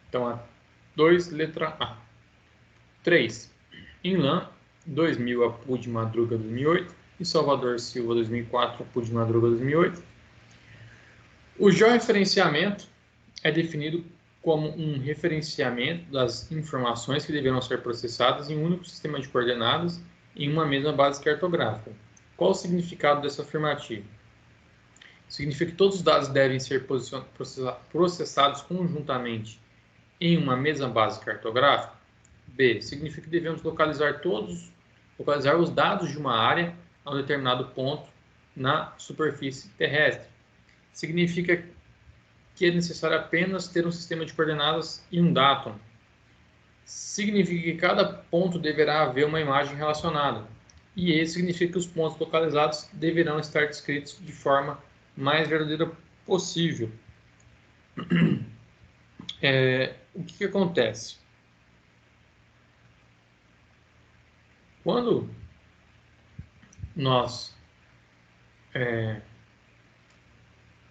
Então, a 2, letra A. 3. Em LAN, 2000, Apu de Madruga 2008, e Salvador Silva 2004, Apu de Madruga 2008. O georreferenciamento é definido como um referenciamento das informações que deverão ser processadas em um único sistema de coordenadas em uma mesma base cartográfica. Qual o significado dessa afirmativa? Significa que todos os dados devem ser processados conjuntamente em uma mesma base cartográfica? B. Significa que devemos localizar os dados de uma área a um determinado ponto na superfície terrestre. Significa que é necessário apenas ter um sistema de coordenadas e um datum. Significa que cada ponto deverá haver uma imagem relacionada. E esse significa que os pontos localizados deverão estar descritos de forma mais verdadeira possível. O que acontece? Quando nós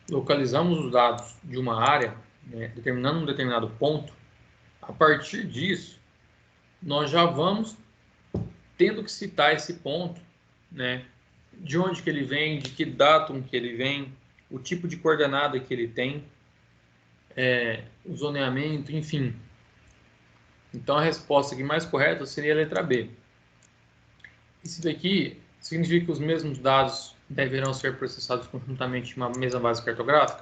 localizamos os dados de uma área, determinando um determinado ponto, a partir disso, nós já vamos tendo que citar esse ponto, de onde que ele vem, de que datum que ele vem, o tipo de coordenada que ele tem, o zoneamento, enfim. Então, a resposta aqui mais correta seria a letra B. Isso daqui significa que os mesmos dados deverão ser processados conjuntamente em uma mesma base cartográfica?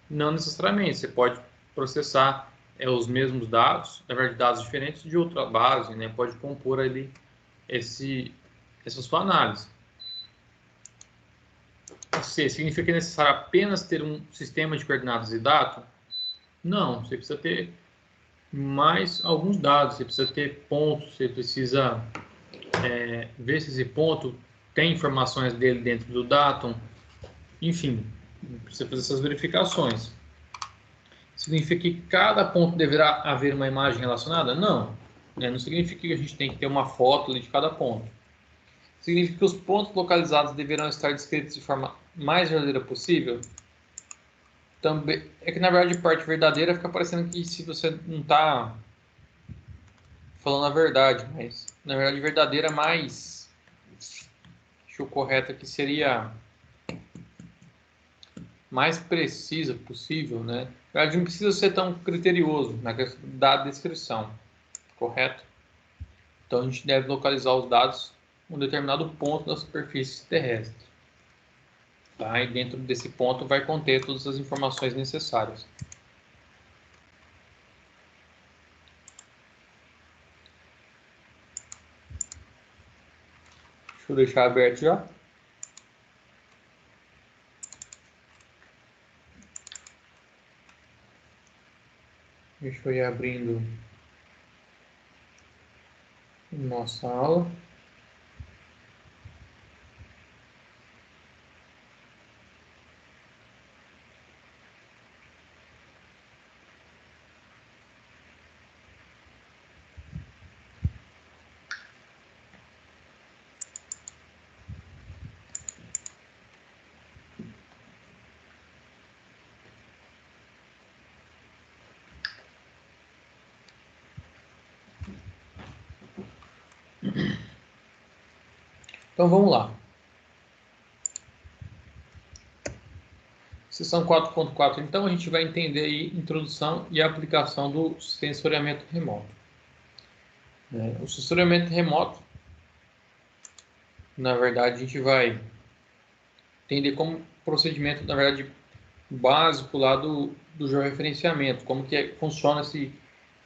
Não necessariamente. Você pode processar os mesmos dados, na verdade, dados diferentes de outra base, pode compor ali essa sua análise. C. Significa que é necessário apenas ter um sistema de coordenadas e datum? Não, você precisa ter mais alguns dados, você precisa ter pontos, você precisa ver se esse ponto tem informações dele dentro do datum, enfim, precisa fazer essas verificações. Significa que cada ponto deverá haver uma imagem relacionada? Não. Não significa que a gente tem que ter uma foto ali de cada ponto. Significa que os pontos localizados deverão estar descritos de forma mais verdadeira possível? Também, é que na verdade parte verdadeira fica parecendo que se você não está falando a verdade, mas na verdade verdadeira mais, acho que o correto aqui seria mais precisa possível, Na verdade não precisa ser tão criterioso na questão da descrição, correto? Então a gente deve localizar os dados em um determinado ponto da superfície terrestre. Tá? E dentro desse ponto vai conter todas as informações necessárias. Deixa eu deixar aberto já. Deixa eu ir abrindo nossa aula. Então vamos lá. Seção 4.4, então a gente vai entender aí introdução e aplicação do sensoriamento remoto. O sensoriamento remoto, na verdade, a gente vai entender como procedimento, na verdade, básico lá do georreferenciamento, como que funciona esse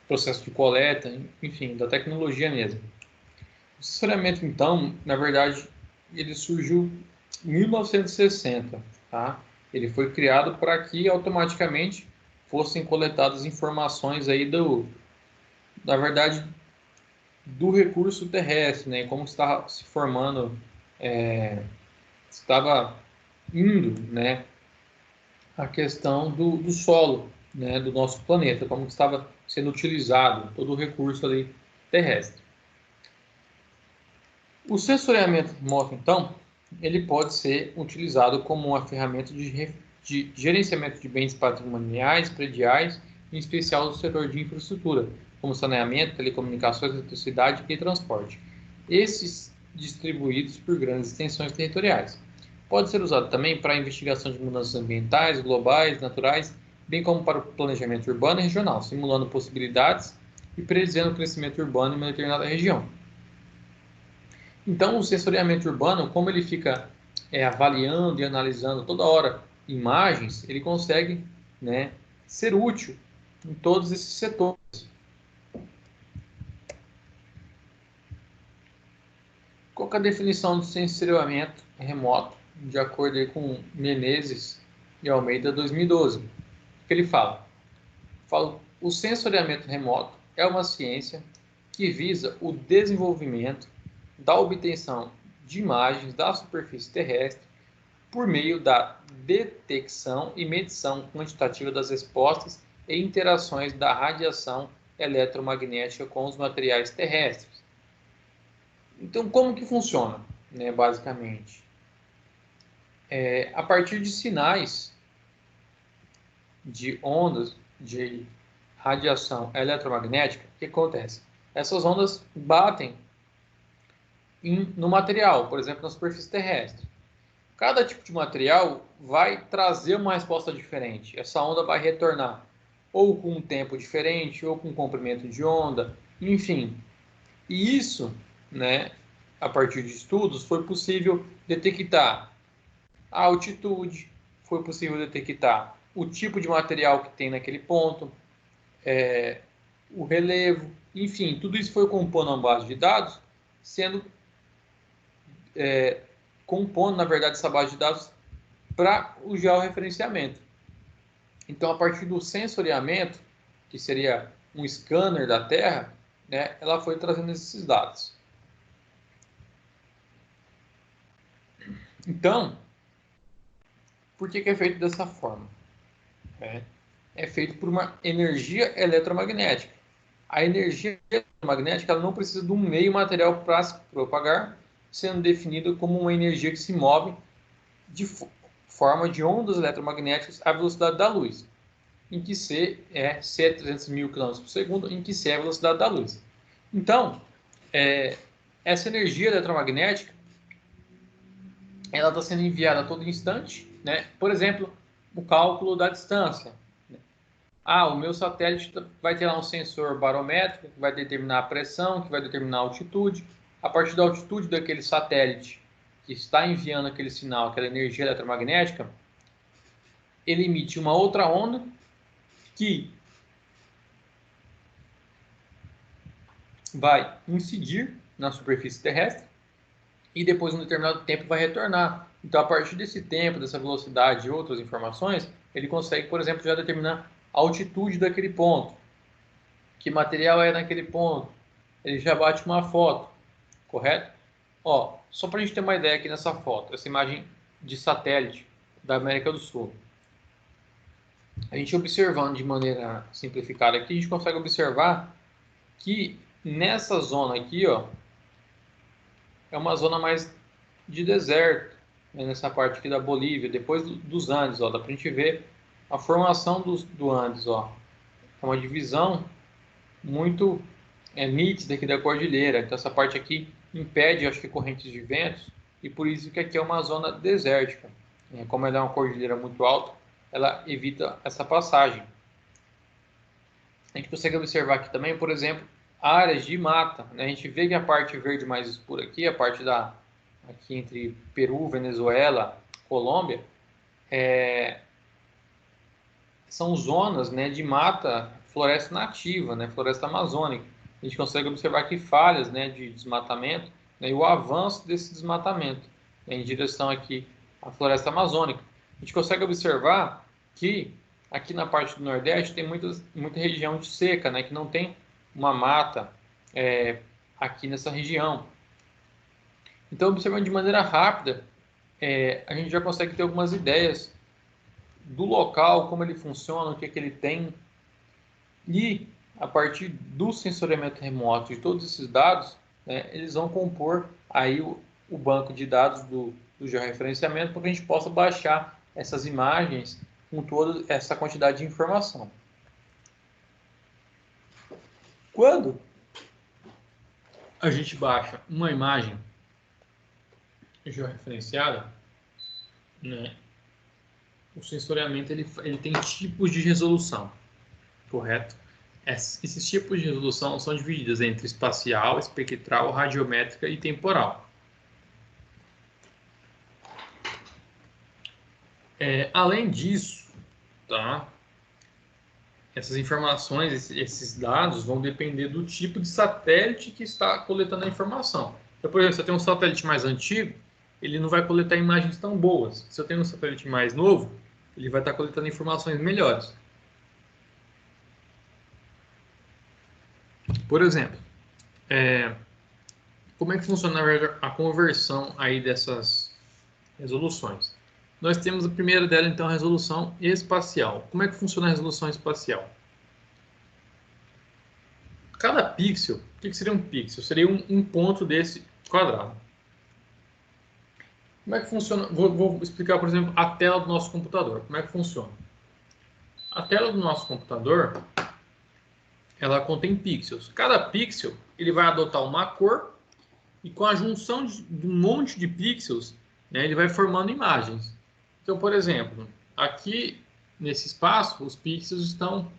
processo de coleta, enfim, da tecnologia mesmo. O sensoriamento, então, na verdade, ele surgiu em 1960, tá? Ele foi criado para que automaticamente fossem coletadas informações aí na verdade, do recurso terrestre, como estava se formando, estava indo, a questão do solo, do nosso planeta, como estava sendo utilizado todo o recurso ali terrestre. O sensoriamento remoto, então, ele pode ser utilizado como uma ferramenta de gerenciamento de bens patrimoniais, prediais, em especial do setor de infraestrutura, como saneamento, telecomunicações, eletricidade e transporte. esses distribuídos por grandes extensões territoriais. Pode ser usado também para a investigação de mudanças ambientais, globais, naturais, bem como para o planejamento urbano e regional, simulando possibilidades e predizendo o crescimento urbano em uma determinada região. Então, o sensoriamento urbano, como ele fica avaliando e analisando toda hora imagens, ele consegue, né, ser útil em todos esses setores. Qual que é a definição de sensoriamento remoto, de acordo com Menezes e Almeida, 2012? O que ele fala? O sensoriamento remoto é uma ciência que visa o desenvolvimento da obtenção de imagens da superfície terrestre por meio da detecção e medição quantitativa das respostas e interações da radiação eletromagnética com os materiais terrestres. Então, como que funciona, né, basicamente? A partir de sinais de ondas de radiação eletromagnética, o que acontece? Essas ondas batem no material, por exemplo, na superfície terrestre. Cada tipo de material vai trazer uma resposta diferente. Essa onda vai retornar ou com um tempo diferente, ou com um comprimento de onda, enfim. E isso, né, a partir de estudos, foi possível detectar a altitude, foi possível detectar o tipo de material que tem naquele ponto, o relevo, enfim, tudo isso foi compondo uma base de dados, sendo compondo, na verdade, essa base de dados para o georreferenciamento. Então, a partir do sensoriamento, que seria um scanner da Terra, né, ela foi trazendo esses dados. Então, por que é feito dessa forma? É feito por uma energia eletromagnética. A energia eletromagnética ela não precisa de um meio material para se propagar, sendo definida como uma energia que se move de forma de ondas eletromagnéticas à velocidade da luz, em que C é 300.000 km por segundo, em que C é a velocidade da luz. Então, essa energia eletromagnética ela está sendo enviada a todo instante, né? Por exemplo, o cálculo da distância. O meu satélite vai ter lá um sensor barométrico que vai determinar a pressão, que vai determinar a altitude. A partir da altitude daquele satélite que está enviando aquele sinal, aquela energia eletromagnética, ele emite uma outra onda que vai incidir na superfície terrestre e depois, em um determinado tempo, vai retornar. Então, a partir desse tempo, dessa velocidade e outras informações, ele consegue, por exemplo, já determinar a altitude daquele ponto, que material é naquele ponto. Ele já bate uma foto, correto? Só para a gente ter uma ideia aqui nessa foto, essa imagem de satélite da América do Sul. A gente observando de maneira simplificada aqui, a gente consegue observar que nessa zona aqui, é uma zona mais de deserto, né, nessa parte aqui da Bolívia, depois dos Andes, dá para a gente ver a formação do Andes, é uma divisão muito nítida aqui da cordilheira. Então essa parte aqui impede, acho que, correntes de ventos, e por isso que aqui é uma zona desértica. Como ela é uma cordilheira muito alta, ela evita essa passagem. A gente consegue observar aqui também, por exemplo, áreas de mata, né? A gente vê que a parte verde mais escura aqui, a parte aqui entre Peru, Venezuela, Colômbia, são zonas, né, de mata, floresta nativa, né, floresta amazônica. A gente consegue observar aqui falhas, né, de desmatamento, né, e o avanço desse desmatamento, né, em direção aqui à floresta amazônica. A gente consegue observar que aqui na parte do Nordeste tem muita região de seca, né, que não tem uma mata aqui nessa região. Então, observando de maneira rápida, a gente já consegue ter algumas ideias do local, como ele funciona, o que ele tem. E, a partir do sensoriamento remoto e todos esses dados, né, eles vão compor aí o banco de dados do georreferenciamento para que a gente possa baixar essas imagens com toda essa quantidade de informação. Quando a gente baixa uma imagem georreferenciada, né? O sensoriamento ele tem tipos de resolução, correto? Esses tipos de resolução são divididos entre espacial, espectral, radiométrica e temporal. Além disso, tá? Essas informações, esses dados vão depender do tipo de satélite que está coletando a informação. Então, por exemplo, se eu tenho um satélite mais antigo, ele não vai coletar imagens tão boas. Se eu tenho um satélite mais novo, ele vai estar coletando informações melhores. Por exemplo, como é que funciona, na verdade, a conversão aí dessas resoluções? Nós temos a primeira dela, então, a resolução espacial. Como é que funciona a resolução espacial? Cada pixel, o que seria um pixel? Seria um ponto desse quadrado. Como é que funciona? Vou explicar, por exemplo, a tela do nosso computador. Como é que funciona? A tela do nosso computador, ela contém pixels. Cada pixel, ele vai adotar uma cor e com a junção de um monte de pixels, né, ele vai formando imagens. Então, por exemplo, aqui nesse espaço, os pixels estão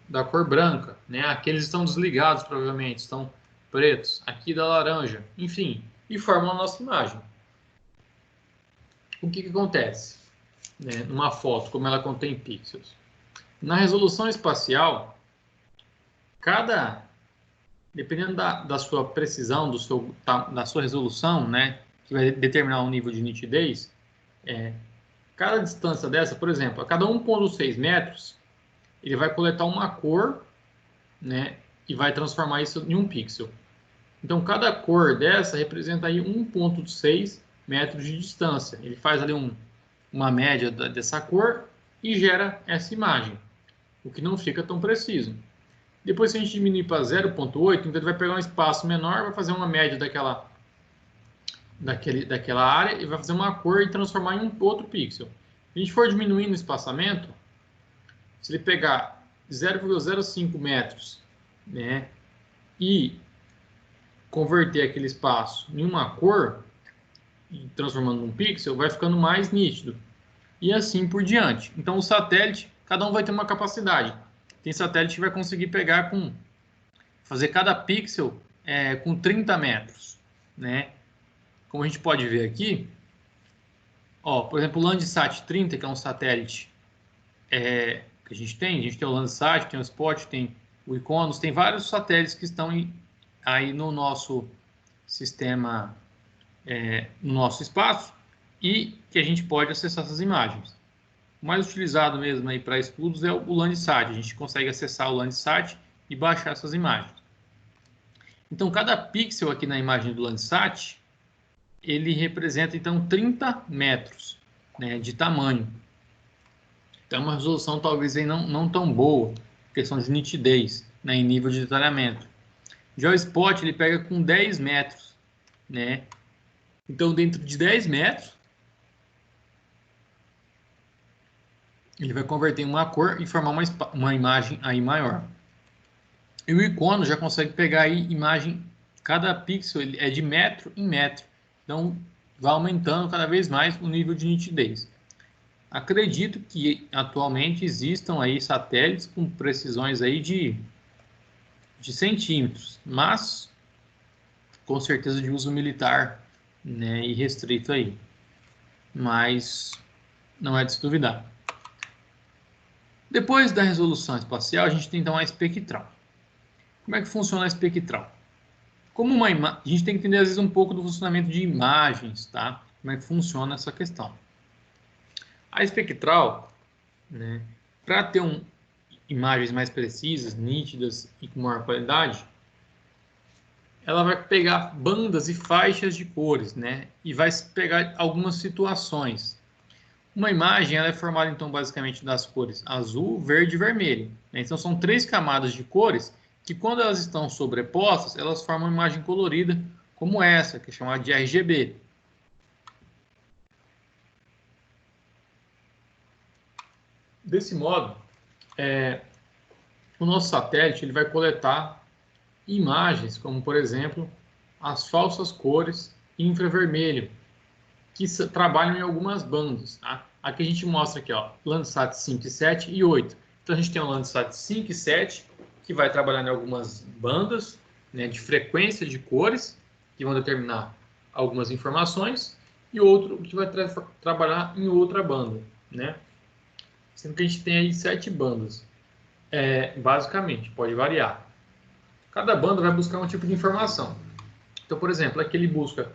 da cor branca, né? Aqueles estão desligados, provavelmente, estão pretos. Aqui da laranja, enfim, e formam a nossa imagem. O que acontece, né, numa foto, como ela contém pixels? Na resolução espacial, dependendo da sua precisão, da sua resolução, né, que vai determinar o nível de nitidez, cada distância dessa, por exemplo, a cada 1,6 metros, ele vai coletar uma cor, né, e vai transformar isso em um pixel. Então, cada cor dessa representa aí 1,6 metros de distância. Ele faz ali uma média dessa cor e gera essa imagem, o que não fica tão preciso. Depois, se a gente diminuir para 0,8, então ele vai pegar um espaço menor, vai fazer uma média daquela área e vai fazer uma cor e transformar em um outro pixel. Se a gente for diminuindo o espaçamento, se ele pegar 0,05 metros, né, e converter aquele espaço em uma cor, transformando num pixel, vai ficando mais nítido. E assim por diante. Então, o satélite, cada um vai ter uma capacidade. Tem satélite que vai conseguir fazer cada pixel com 30 metros, né? Como a gente pode ver aqui, ó, por exemplo, o Landsat 30, que é um satélite que a gente tem o Landsat, tem o Spot, tem o Iconos, tem vários satélites que estão aí no nosso sistema, no nosso espaço, e que a gente pode acessar essas imagens. O mais utilizado mesmo aí para estudos é o Landsat. A gente consegue acessar o Landsat e baixar essas imagens. Então, cada pixel aqui na imagem do Landsat, ele representa, então, 30 metros, né, de tamanho. Então, é uma resolução talvez aí não tão boa, questão de nitidez, né, em nível de detalhamento. Já o Spot, ele pega com 10 metros, né? Então, dentro de 10 metros, ele vai converter em uma cor e formar uma imagem aí maior. E o Icono já consegue pegar aí imagem, cada pixel é de metro em metro. Então, vai aumentando cada vez mais o nível de nitidez. Acredito que atualmente existam aí satélites com precisões aí de centímetros, mas com certeza de uso militar, né, e restrito aí. Mas não é de se duvidar. Depois da resolução espacial, a gente tem então a espectral. Como é que funciona a espectral? A gente tem que entender às vezes um pouco do funcionamento de imagens, tá? Como é que funciona essa questão. A espectral, né, para ter imagens mais precisas, nítidas e com maior qualidade, ela vai pegar bandas e faixas de cores, né? E vai pegar algumas situações. Uma imagem ela é formada, então, basicamente das cores azul, verde e vermelho, né? Então, são 3 camadas de cores que, quando elas estão sobrepostas, elas formam uma imagem colorida como essa, que é chamada de RGB. Desse modo, o nosso satélite ele vai coletar imagens, como por exemplo, as falsas cores infravermelho, que trabalham em algumas bandas. Tá? Aqui a gente mostra aqui, ó, Landsat 5, 7 e 8. Então a gente tem o Landsat 5 e 7, que vai trabalhar em algumas bandas, né, de frequência de cores, que vão determinar algumas informações, e outro que vai trabalhar em outra banda, né? Sendo que a gente tem aí 7 bandas. Basicamente, pode variar. Cada banda vai buscar um tipo de informação. Então, por exemplo, aqui ele busca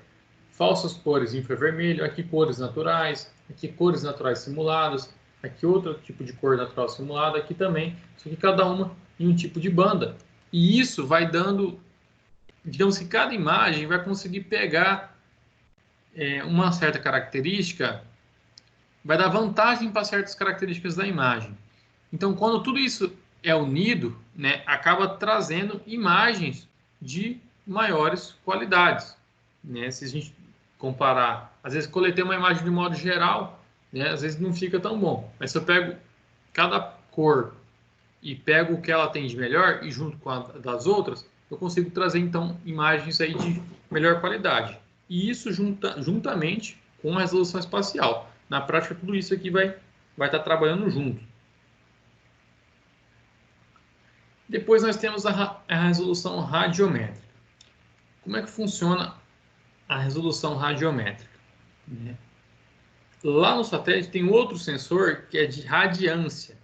falsas cores infravermelho, aqui cores naturais, aqui cores naturais simuladas, aqui outro tipo de cor natural simulada, aqui também, só que cada uma em um tipo de banda. E isso vai dando, digamos que cada imagem vai conseguir pegar uma certa característica, vai dar vantagem para certas características da imagem. Então, quando tudo isso é unido, né, acaba trazendo imagens de maiores qualidades. Né? Se a gente comparar, às vezes coletei uma imagem de modo geral, né, às vezes não fica tão bom. Mas se eu pego cada cor e pego o que ela tem de melhor e junto com a das outras, eu consigo trazer então imagens aí de melhor qualidade. E isso juntamente com a resolução espacial. Na prática, tudo isso aqui vai estar trabalhando junto. Depois nós temos a resolução radiométrica. Como é que funciona a resolução radiométrica? Lá no satélite tem outro sensor que é de radiância,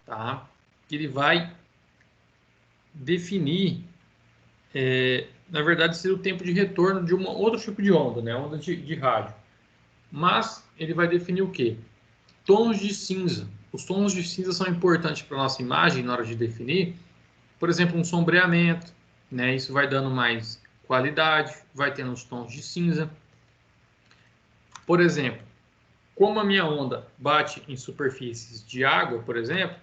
tá? Que ele vai definir, na verdade, seria o tempo de retorno de outro tipo de onda, né? Onda de rádio. Mas ele vai definir o quê? Tons de cinza. Os tons de cinza são importantes para a nossa imagem na hora de definir. Por exemplo, um sombreamento, né? Isso vai dando mais qualidade, vai tendo os tons de cinza. Por exemplo, como a minha onda bate em superfícies de água, por exemplo,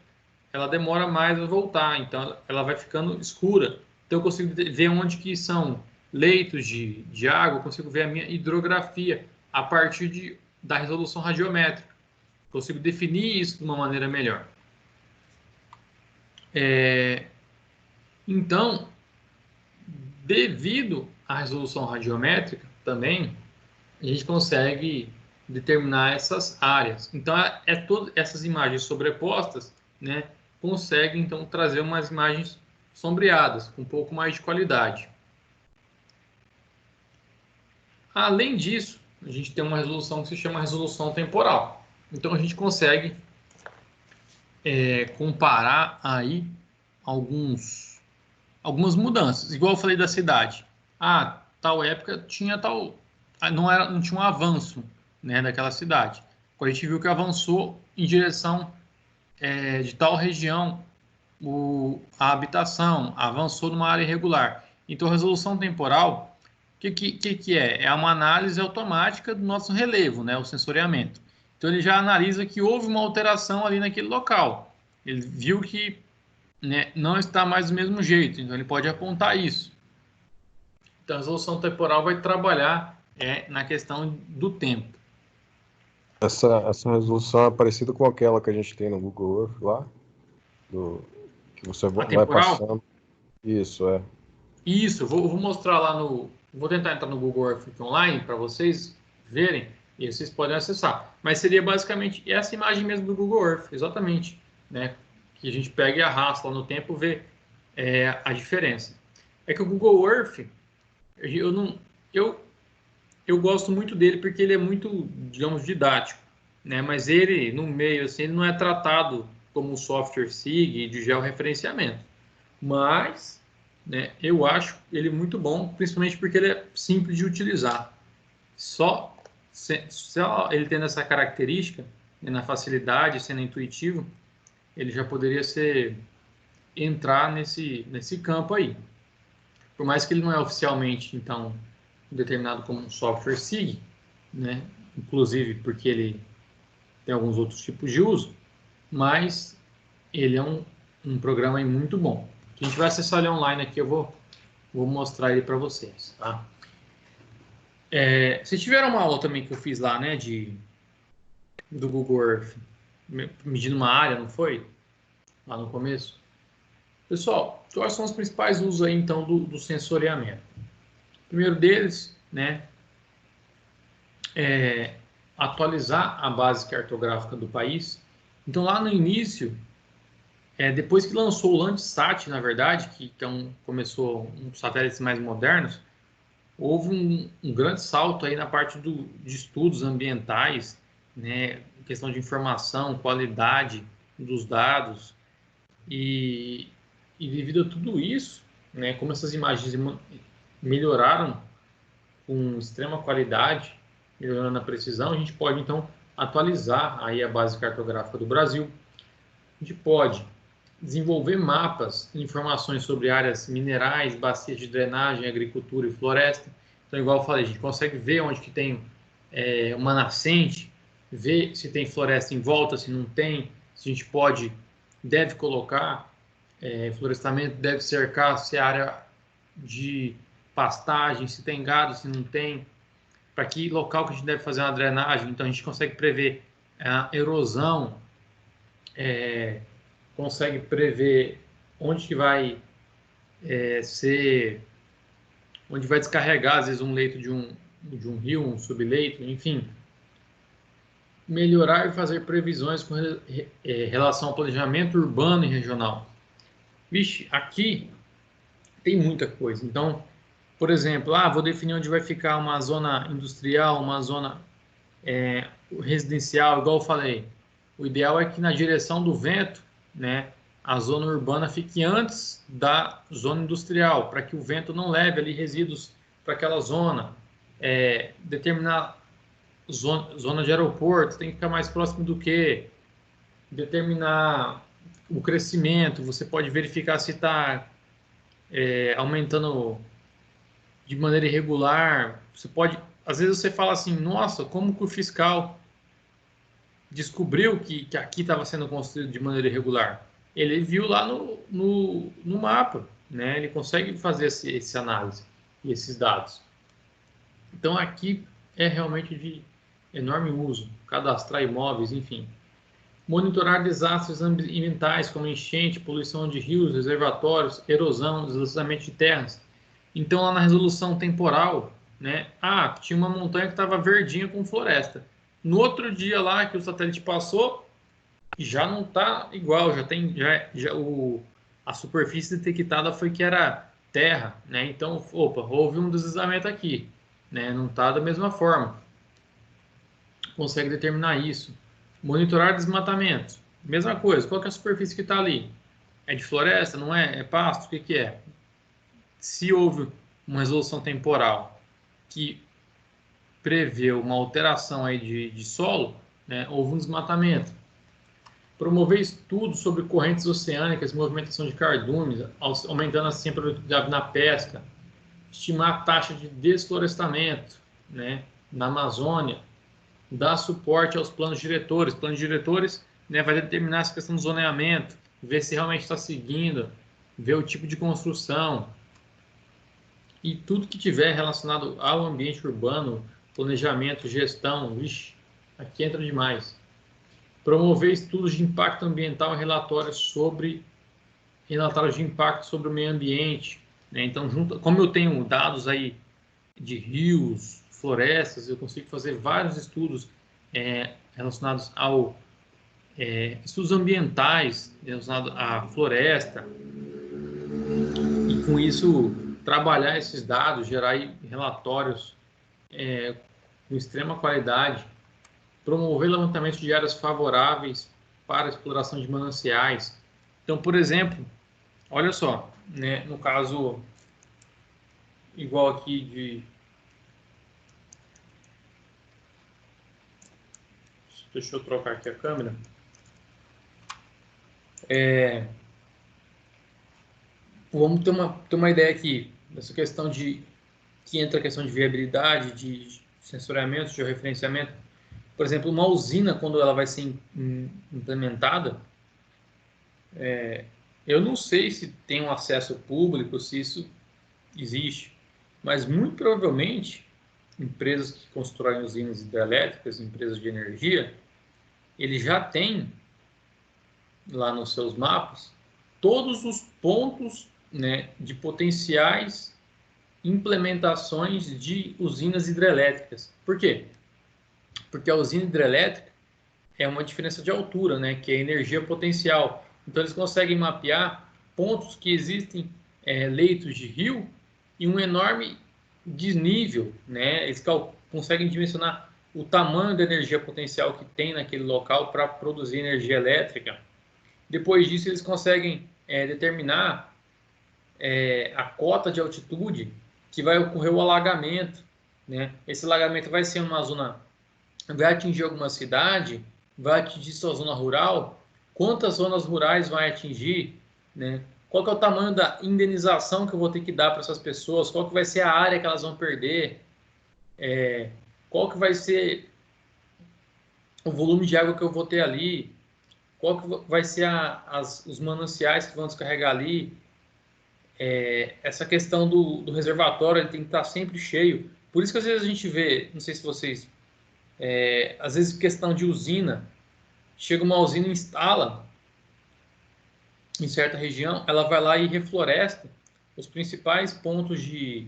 ela demora mais a voltar, então ela vai ficando escura. Então eu consigo ver onde que são leitos de água, eu consigo ver a minha hidrografia a partir da resolução radiométrica. Consigo definir isso de uma maneira melhor. Então, devido à resolução radiométrica também, a gente consegue determinar essas áreas. Então, todas essas imagens sobrepostas, né, conseguem então trazer umas imagens sombreadas, com um pouco mais de qualidade. Além disso, a gente tem uma resolução que se chama resolução temporal. Então, a gente consegue comparar aí algumas mudanças. Igual eu falei da cidade. Tal época tinha tal... Não tinha um avanço, né, daquela cidade. Quando a gente viu que avançou em direção de tal região, a habitação avançou numa área irregular. Então, a resolução temporal, o que é? É uma análise automática do nosso relevo, né, o sensoriamento. Então, ele já analisa que houve uma alteração ali naquele local. Ele viu que, né, não está mais do mesmo jeito, então ele pode apontar isso. Então, a resolução temporal vai trabalhar na questão do tempo. Essa resolução é parecida com aquela que a gente tem no Google Earth lá? Que você vai passando. Isso, Isso, vou mostrar lá no... Vou tentar entrar no Google Earth online para vocês verem e vocês podem acessar. Mas seria basicamente essa imagem mesmo do Google Earth, exatamente, né? Que a gente pega e arrasta lá no tempo e vê a diferença. É que o Google Earth, eu gosto muito dele porque ele é muito, digamos, didático, né? Mas ele, no meio, assim, ele não é tratado como um software SIG de georreferenciamento. Mas, né, eu acho ele muito bom, principalmente porque ele é simples de utilizar. Só ele tendo essa característica, né, na facilidade, sendo intuitivo, ele já poderia entrar nesse campo aí. Por mais que ele não é oficialmente, então, determinado como um software SIG, né? Inclusive porque ele tem alguns outros tipos de uso, mas ele é um programa muito bom. A gente vai acessar ele online aqui, eu vou mostrar ele para vocês. Tá? Vocês tiveram uma aula também que eu fiz lá, né, do Google Earth, medindo uma área, não foi? Lá no começo? Pessoal, quais são os principais usos aí, então, do sensoriamento? O primeiro deles, né, é atualizar a base cartográfica do país. Então, lá no início, depois que lançou o Landsat, na verdade, que começou um dos satélites mais modernos, houve um grande salto aí na parte de estudos ambientais, né, questão de informação, qualidade dos dados, e devido a tudo isso, né, como essas imagens melhoraram com extrema qualidade, melhorando a precisão, a gente pode então atualizar aí a base cartográfica do Brasil. A gente pode desenvolver mapas e informações sobre áreas minerais, bacias de drenagem, agricultura e floresta. Então, igual eu falei, a gente consegue ver onde que tem uma nascente, ver se tem floresta em volta, se não tem, se a gente deve colocar florestamento, deve cercar se é área de pastagem, se tem gado, se não tem, para que local que a gente deve fazer uma drenagem. Então, a gente consegue prever a erosão, consegue prever onde que vai onde vai descarregar, às vezes, um leito de um rio, um subleito, enfim. Melhorar e fazer previsões com relação ao planejamento urbano e regional. Vixe, aqui tem muita coisa. Então, por exemplo, vou definir onde vai ficar uma zona industrial, uma zona residencial, igual eu falei. O ideal é que na direção do vento, né, a zona urbana fique antes da zona industrial, para que o vento não leve ali resíduos para aquela zona. Determinar zona de aeroporto, tem que ficar mais próximo do que? Determinar o crescimento, você pode verificar se está aumentando de maneira irregular. Você pode, às vezes você fala assim, nossa, como que o fiscal descobriu que aqui estava sendo construído de maneira irregular? Ele viu lá no mapa, né? Ele consegue fazer esse análise e esses dados. Então aqui é realmente de enorme uso, cadastrar imóveis, enfim. Monitorar desastres ambientais como enchente, poluição de rios, reservatórios, erosão, deslizamento de terras. Então lá na resolução temporal, né? Tinha uma montanha que estava verdinha com floresta. No outro dia lá que o satélite passou, já não está igual, a superfície detectada foi que era terra, né? Então, houve um deslizamento aqui, né? Não está da mesma forma. Consegue determinar isso. Monitorar desmatamento, mesma coisa. Qual que é a superfície que está ali? É de floresta? Não é? É pasto? O que é? Se houve uma resolução temporal que preveu uma alteração aí de solo, né? Houve um desmatamento. Promover estudos sobre correntes oceânicas, movimentação de cardumes, aumentando assim a produtividade na pesca. Estimar a taxa de desflorestamento, né, na Amazônia. Dar suporte aos planos diretores. Planos diretores, né, vai determinar essa questão do zoneamento, ver se realmente está seguindo, ver o tipo de construção. E tudo que tiver relacionado ao ambiente urbano, planejamento, gestão, aqui entra demais. Promover estudos de impacto ambiental e relatórios de impacto sobre o meio ambiente, né? Então, como eu tenho dados aí de rios, florestas, eu consigo fazer vários estudos relacionados ao estudos ambientais relacionados à floresta, e com isso trabalhar esses dados, gerar aí relatórios com extrema qualidade. Promover levantamento de áreas favoráveis para a exploração de mananciais. Então, por exemplo, olha só, né, no caso igual aqui deixa eu trocar aqui a câmera. Vamos ter uma ideia aqui dessa questão que entra a questão de viabilidade, de sensoriamento, de referenciamento. Por exemplo, uma usina, quando ela vai ser implementada, eu não sei se tem um acesso público, se isso existe, mas muito provavelmente empresas que constroem usinas hidrelétricas, empresas de energia, eles já têm lá nos seus mapas todos os pontos, né, de potenciais implementações de usinas hidrelétricas. Por quê? Porque a usina hidrelétrica é uma diferença de altura, né, que é energia potencial. Então, eles conseguem mapear pontos que existem leitos de rio e um enorme desnível, né? Eles conseguem dimensionar o tamanho da energia potencial que tem naquele local para produzir energia elétrica. Depois disso, eles conseguem determinar a cota de altitude que vai ocorrer o alagamento, né? Esse alagamento vai ser uma zona, vai atingir alguma cidade, vai atingir sua zona rural, quantas zonas rurais vai atingir, né? Qual que é o tamanho da indenização que eu vou ter que dar para essas pessoas, qual que vai ser a área que elas vão perder, qual que vai ser o volume de água que eu vou ter ali, qual que vai ser os mananciais que vão descarregar ali, essa questão do reservatório, ele tem que estar sempre cheio. Por isso que às vezes a gente vê, não sei se vocês, às vezes questão de usina, chega uma usina e instala em certa região, ela vai lá e refloresta os principais pontos de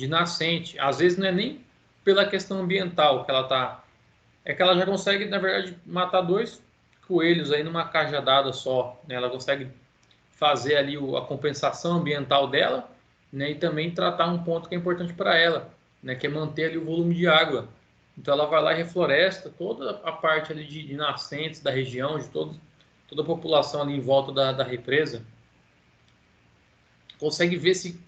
nascente. Às vezes não é nem pela questão ambiental que ela está, é que ela já consegue, na verdade, matar 2 coelhos aí numa cajadada só, né? Ela consegue fazer ali a compensação ambiental dela, né? E também tratar um ponto que é importante para ela, né? Que é manter ali o volume de água. Então ela vai lá e refloresta toda a parte ali de nascentes da região, de toda a população ali em volta da represa. Consegue ver se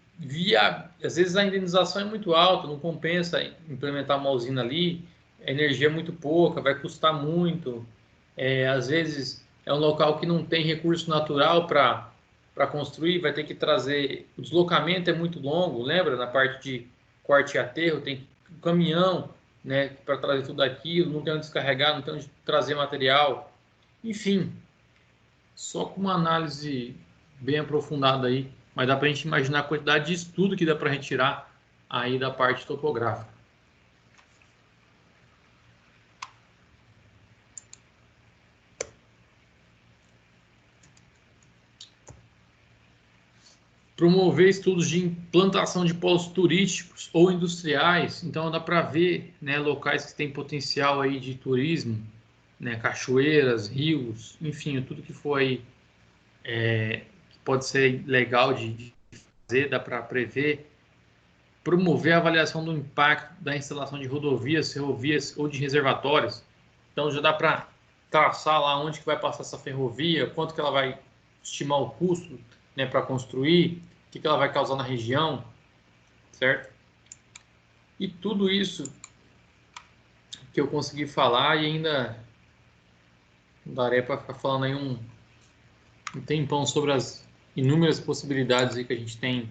às vezes a indenização é muito alta, não compensa implementar uma usina ali, a energia é muito pouca, vai custar muito, às vezes é um local que não tem recurso natural para construir, vai ter que trazer, o deslocamento é muito longo, lembra? Na parte de corte e aterro, tem um caminhão, né, para trazer tudo aquilo, não tem onde descarregar, não tem onde trazer material, enfim, só com uma análise bem aprofundada aí, mas dá para a gente imaginar a quantidade de estudo que dá para retirar aí da parte topográfica. Promover estudos de implantação de polos turísticos ou industriais, então dá para ver, né, locais que têm potencial aí de turismo, né, cachoeiras, rios, enfim, tudo que for aí que pode ser legal de fazer, dá para prever. Promover a avaliação do impacto da instalação de rodovias, ferrovias ou de reservatórios. Então já dá para traçar lá onde que vai passar essa ferrovia, quanto que ela vai estimar o custo, né, para construir, o que ela vai causar na região, certo? E tudo isso que eu consegui falar e ainda darei para ficar falando aí um tempão sobre as inúmeras possibilidades aí que a gente tem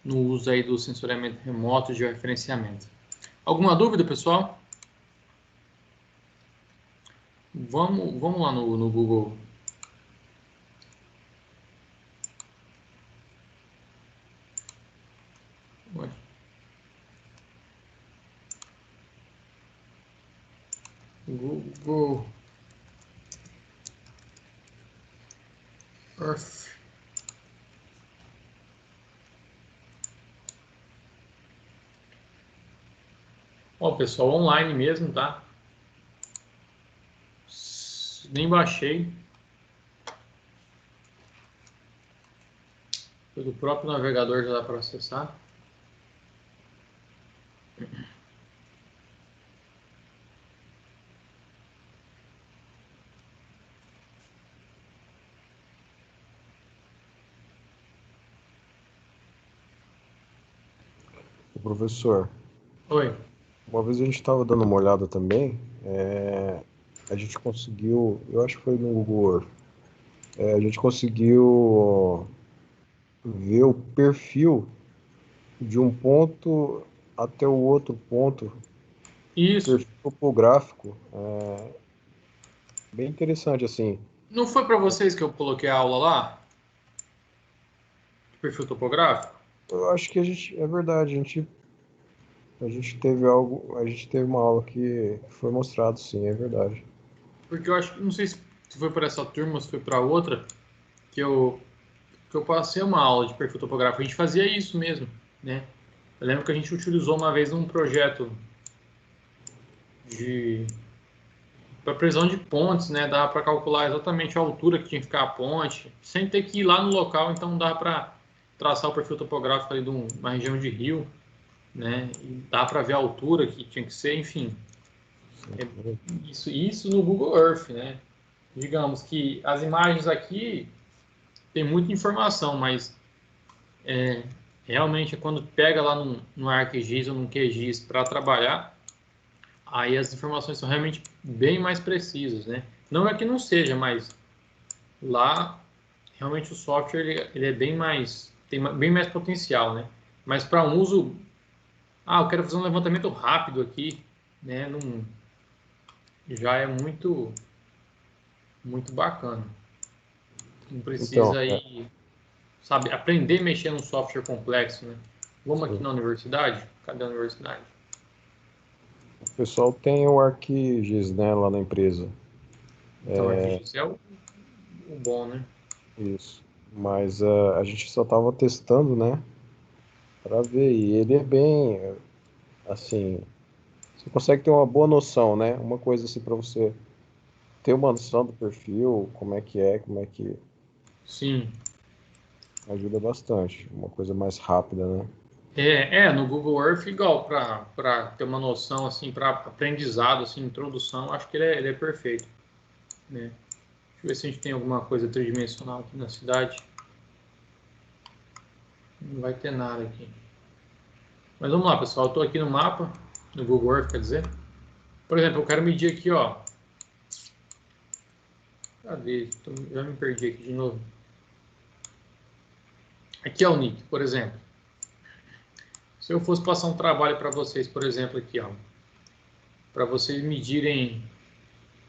no uso aí do sensoriamento remoto de georreferenciamento. Alguma dúvida, pessoal? Vamos lá no Google. Google Earth. Ó, pessoal, online mesmo, tá? Nem baixei. Pelo próprio navegador já dá para acessar. Professor, Oi. uma vez a gente estava dando uma olhada também, a gente conseguiu, eu acho que foi no Google Earth, a gente conseguiu ver o perfil de um ponto até o outro ponto, Isso. perfil topográfico, bem interessante assim. Não foi para vocês que eu coloquei a aula lá? Perfil topográfico? Eu acho que é verdade, a gente teve algo, a gente teve uma aula que foi mostrado, sim, é verdade. Porque eu acho que, não sei se se foi para essa turma, se foi para outra, que eu passei uma aula de perfil topográfico. A gente fazia isso mesmo, né? Eu lembro que a gente utilizou uma vez um projeto para previsão de pontes, né? Dá para calcular exatamente a altura que tinha que ficar a ponte, sem ter que ir lá no local. Então dá para traçar o perfil topográfico ali de uma região de rio, né? E dá para ver a altura que tinha que ser, enfim. Isso no Google Earth, né? Digamos que as imagens aqui tem muita informação, mas realmente quando pega lá no ArcGIS ou no QGIS para trabalhar, aí as informações são realmente bem mais precisas, né? Não é que não seja, mas lá realmente o software ele é bem mais, tem bem mais potencial, né? Mas para um uso, eu quero fazer um levantamento rápido aqui, né? Não, já é muito bacana. Não Então, precisa ir, sabe, aprender a mexer num software complexo, né? Vamos aqui sim. na universidade? Cadê a universidade? O pessoal tem o ArcGIS, né, lá na empresa. Então, ArcGIS é o bom, né? Isso. Mas a gente só estava testando, né, para ver. E ele é bem, assim, você consegue ter uma boa noção, né? Uma coisa assim para você ter uma noção do perfil, como é que Sim. ajuda bastante. Uma coisa mais rápida, né? No Google Earth, igual, para ter uma noção, assim, para aprendizado, assim, introdução, acho que ele é perfeito, né? Deixa eu ver se a gente tem alguma coisa tridimensional aqui na cidade. Não vai ter nada aqui. Mas vamos lá, pessoal. Eu estou aqui no mapa, no Google Earth, quer dizer. Por exemplo, eu quero medir aqui, ó. Cadê? Já me perdi aqui de novo. Aqui é o NIC, por exemplo. Se eu fosse passar um trabalho para vocês, por exemplo, aqui, ó, para vocês medirem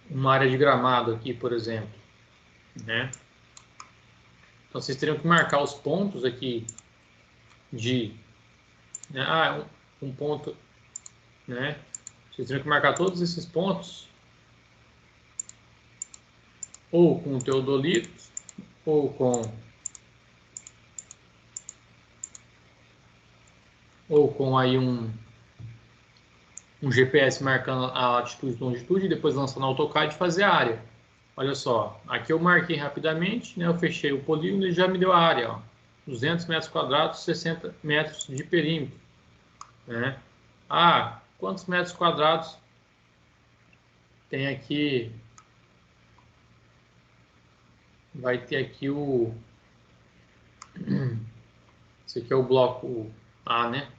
uma área de gramado aqui, por exemplo, né? Então vocês teriam que marcar os pontos aqui de, né? Um ponto, né? Vocês teriam que marcar todos esses pontos ou com o teodolito ou com aí um GPS marcando a latitude e longitude e depois lançando no AutoCAD e fazer a área. Olha só, aqui eu marquei rapidamente, né? Eu fechei o polígono e já me deu a área, ó. 200 metros quadrados, 60 metros de perímetro, né? Quantos metros quadrados tem aqui? Vai ter aqui esse aqui é o bloco A, né?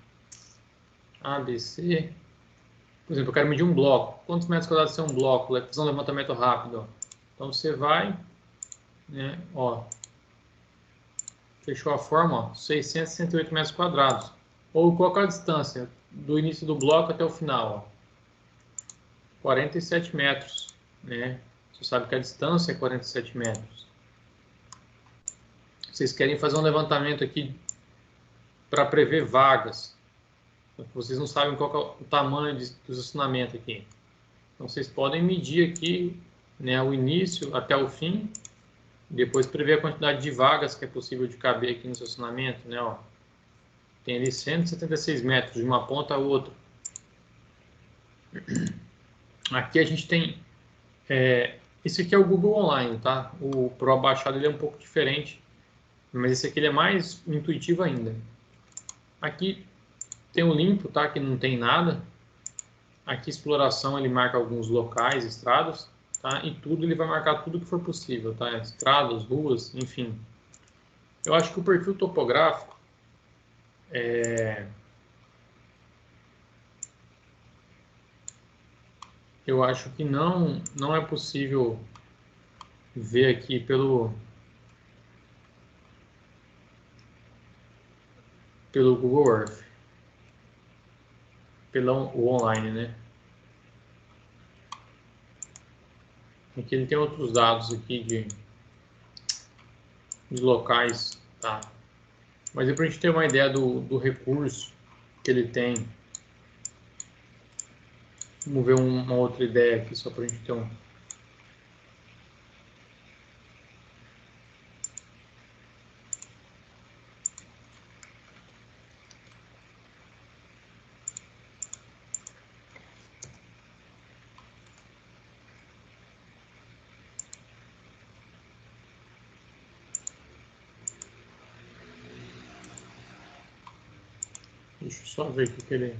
A, B, C. Por exemplo, eu quero medir um bloco. Quantos metros quadrados tem um bloco? Vai fazer um levantamento rápido, ó. Então você vai, né? Ó, fechou a forma, ó, 668 metros quadrados. Ou qual é a distância do início do bloco até o final? Ó? 47 metros, né? Você sabe que a distância é 47 metros. Vocês querem fazer um levantamento aqui para prever vagas. Vocês não sabem qual é o tamanho do estacionamento aqui. Então vocês podem medir aqui, né, o início até o fim, depois prever a quantidade de vagas que é possível de caber aqui no estacionamento, né, ó. Tem ali 176 metros de uma ponta a outra. Aqui a gente tem esse aqui é o Google Online, tá? O Pro abaixado ele é um pouco diferente, mas esse aqui ele é mais intuitivo ainda. Aqui tem o limpo, tá? Que não tem nada. Aqui exploração ele marca alguns locais, estradas, tá? E tudo ele vai marcar tudo que for possível, tá? Estradas, ruas, enfim. Eu acho que o perfil topográfico eu acho que não é possível ver aqui pelo Google Earth, pelo o online, né? Aqui ele tem outros dados aqui de locais, tá? Mas é para a gente ter uma ideia do recurso que ele tem. Vamos ver uma outra ideia aqui, só para a gente ter Deixa eu só ver aqui que ele...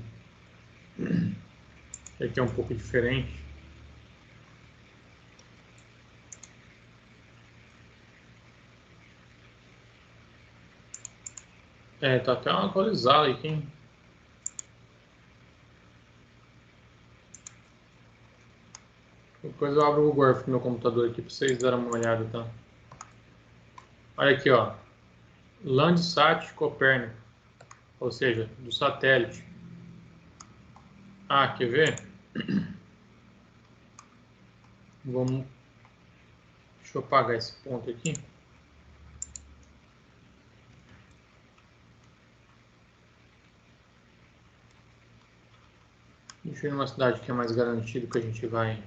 Aqui é um pouco diferente. Tá até uma atualizada aqui, hein? Depois eu abro o Google Earth no meu computador aqui para vocês darem uma olhada, tá? Olha aqui, ó. Landsat Copérnico, ou seja, do satélite. Ah, quer ver? Vamos... Deixa eu apagar esse ponto aqui. Deixa eu ir numa cidade que é mais garantido que a gente vai...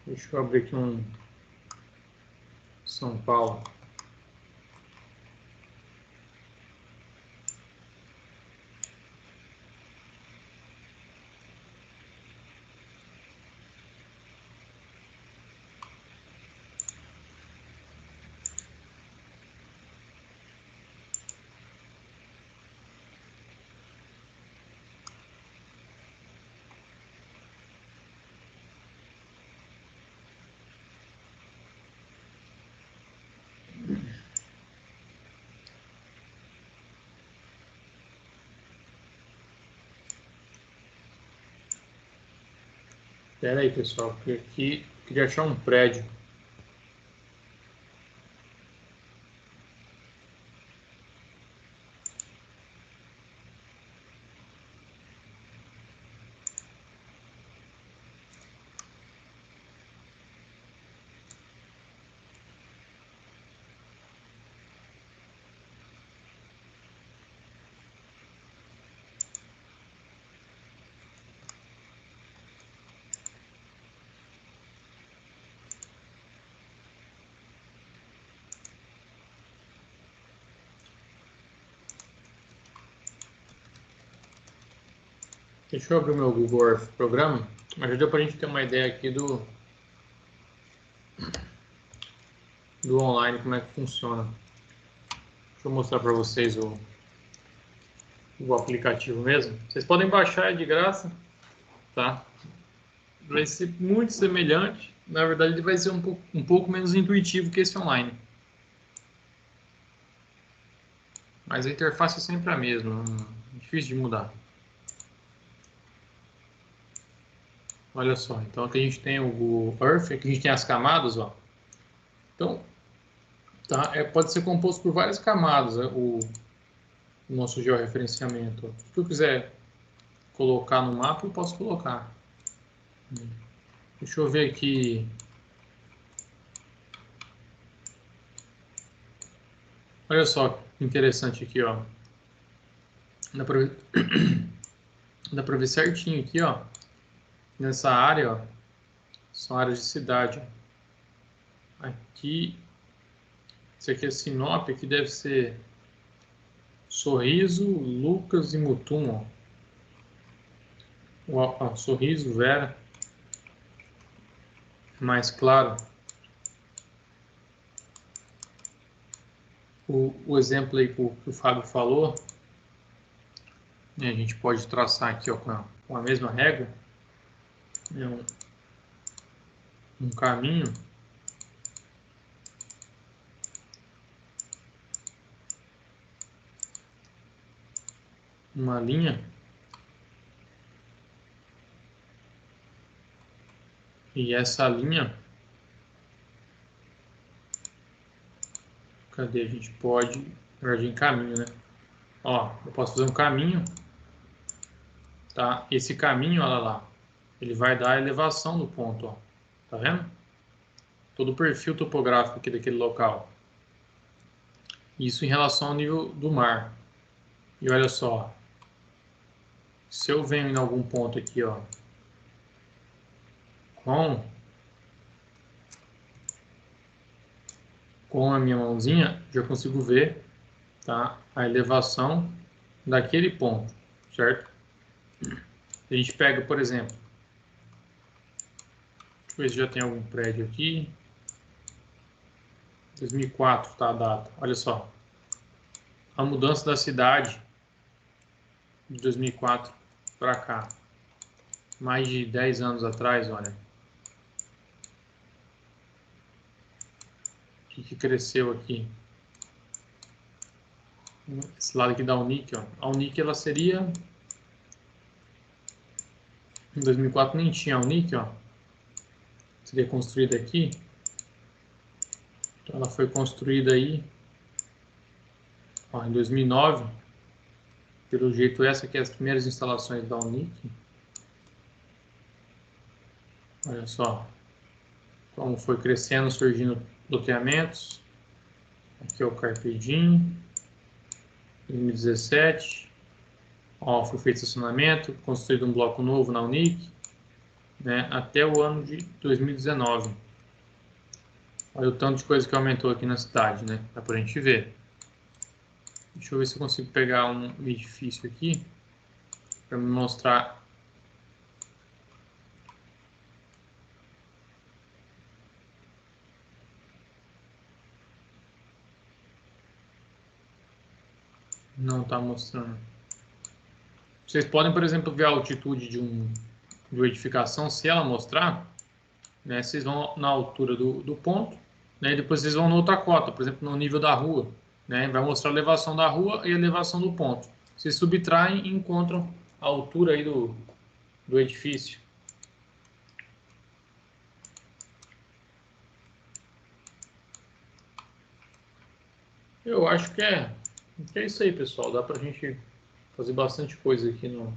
Deixa eu abrir aqui um... São Paulo. Espera aí, pessoal, porque aqui eu queria achar um prédio. Deixa eu abrir o meu Google Earth programa, mas já deu para a gente ter uma ideia aqui do online, como é que funciona. Deixa eu mostrar para vocês o aplicativo mesmo. Vocês podem baixar, é de graça, tá? Vai ser muito semelhante. Na verdade, ele vai ser um pouco menos intuitivo que esse online. Mas a interface é sempre a mesma, é difícil de mudar. Olha só, então aqui a gente tem o Google Earth, aqui a gente tem as camadas, ó. Então, tá, pode ser composto por várias camadas, o nosso georreferenciamento. Se eu quiser colocar no mapa, eu posso colocar. Deixa eu ver aqui. Olha só que interessante aqui, ó. Dá pra ver, dá pra ver certinho aqui, ó. Nessa área, ó. São áreas de cidade. Aqui, isso aqui é Sinop, aqui deve ser Sorriso, Lucas e Mutum, ó. Sorriso, Vera. Mais claro. O exemplo aí que o Fábio falou, né, a gente pode traçar aqui, ó, com a mesma régua, né, um caminho. Uma linha. E essa linha, cadê? A gente pode, jardim caminho, né? Ó, eu posso fazer um caminho, tá? Esse caminho, olha lá, ele vai dar a elevação do ponto, ó. Tá vendo? Todo o perfil topográfico aqui daquele local. Isso em relação ao nível do mar. E olha só, se eu venho em algum ponto aqui, ó, com a minha mãozinha, já consigo ver, tá, a elevação daquele ponto, certo? A gente pega, por exemplo, Deixa eu ver se já tem algum prédio aqui. 2004 tá a data. Olha só. A mudança da cidade de 2004 para cá. Mais de 10 anos atrás, olha. O que cresceu aqui? Esse lado aqui da Unic, ó. A Unic, ela seria... Em 2004 nem tinha a Unic, ó. Seria construída aqui. Então ela foi construída aí, ó, em 2009. Pelo jeito, essa aqui é as primeiras instalações da Unic. Olha só como foi crescendo, surgindo loteamentos. Aqui é o Carpe Diem, 2017. Ó, foi feito estacionamento, construído um bloco novo na Unic, né, até o ano de 2019. Olha o tanto de coisa que aumentou aqui na cidade, né? Dá pra gente ver. Deixa eu ver se eu consigo pegar um edifício aqui para me mostrar. Não está mostrando. Vocês podem, por exemplo, ver a altitude de uma edificação. Se ela mostrar, né, vocês vão na altura do ponto, né, e depois vocês vão na outra cota, por exemplo, no nível da rua. Né, vai mostrar a elevação da rua e a elevação do ponto. Vocês subtraem e encontram a altura aí do edifício. Eu acho que é isso aí, pessoal. Dá pra gente fazer bastante coisa aqui no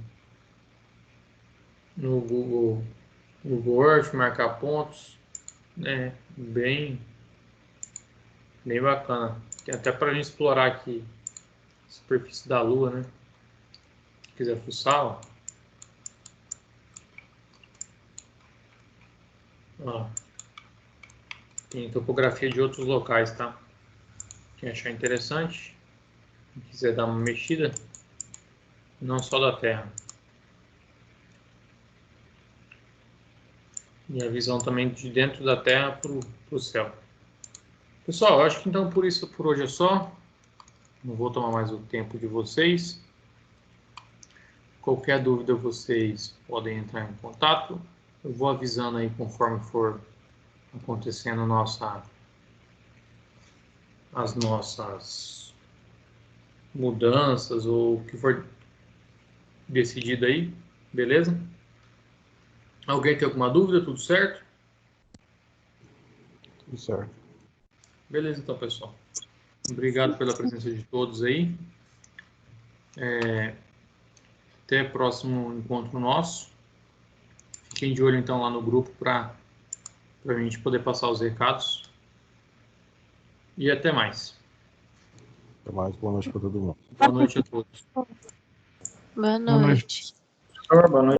Google Earth, marcar pontos, né? Bem bacana. Tem até pra gente explorar aqui a superfície da Lua, né? Se quiser fuçar, ó. Ó. Tem topografia de outros locais, tá? Quem achar interessante, quem quiser dar uma mexida, não só da Terra. E a visão também de dentro da Terra para o céu. Pessoal, eu acho que então por hoje é só. Não vou tomar mais o tempo de vocês. Qualquer dúvida vocês podem entrar em contato. Eu vou avisando aí conforme for acontecendo as nossas mudanças ou o que for decidido aí, beleza? Alguém tem alguma dúvida? Tudo certo? Tudo certo. Beleza, então, pessoal. Obrigado pela presença de todos aí. Até o próximo encontro nosso. Fiquem de olho, então, lá no grupo para a gente poder passar os recados. E até mais. Até mais. Boa noite para todo mundo. Boa noite a todos. Boa noite. Boa noite.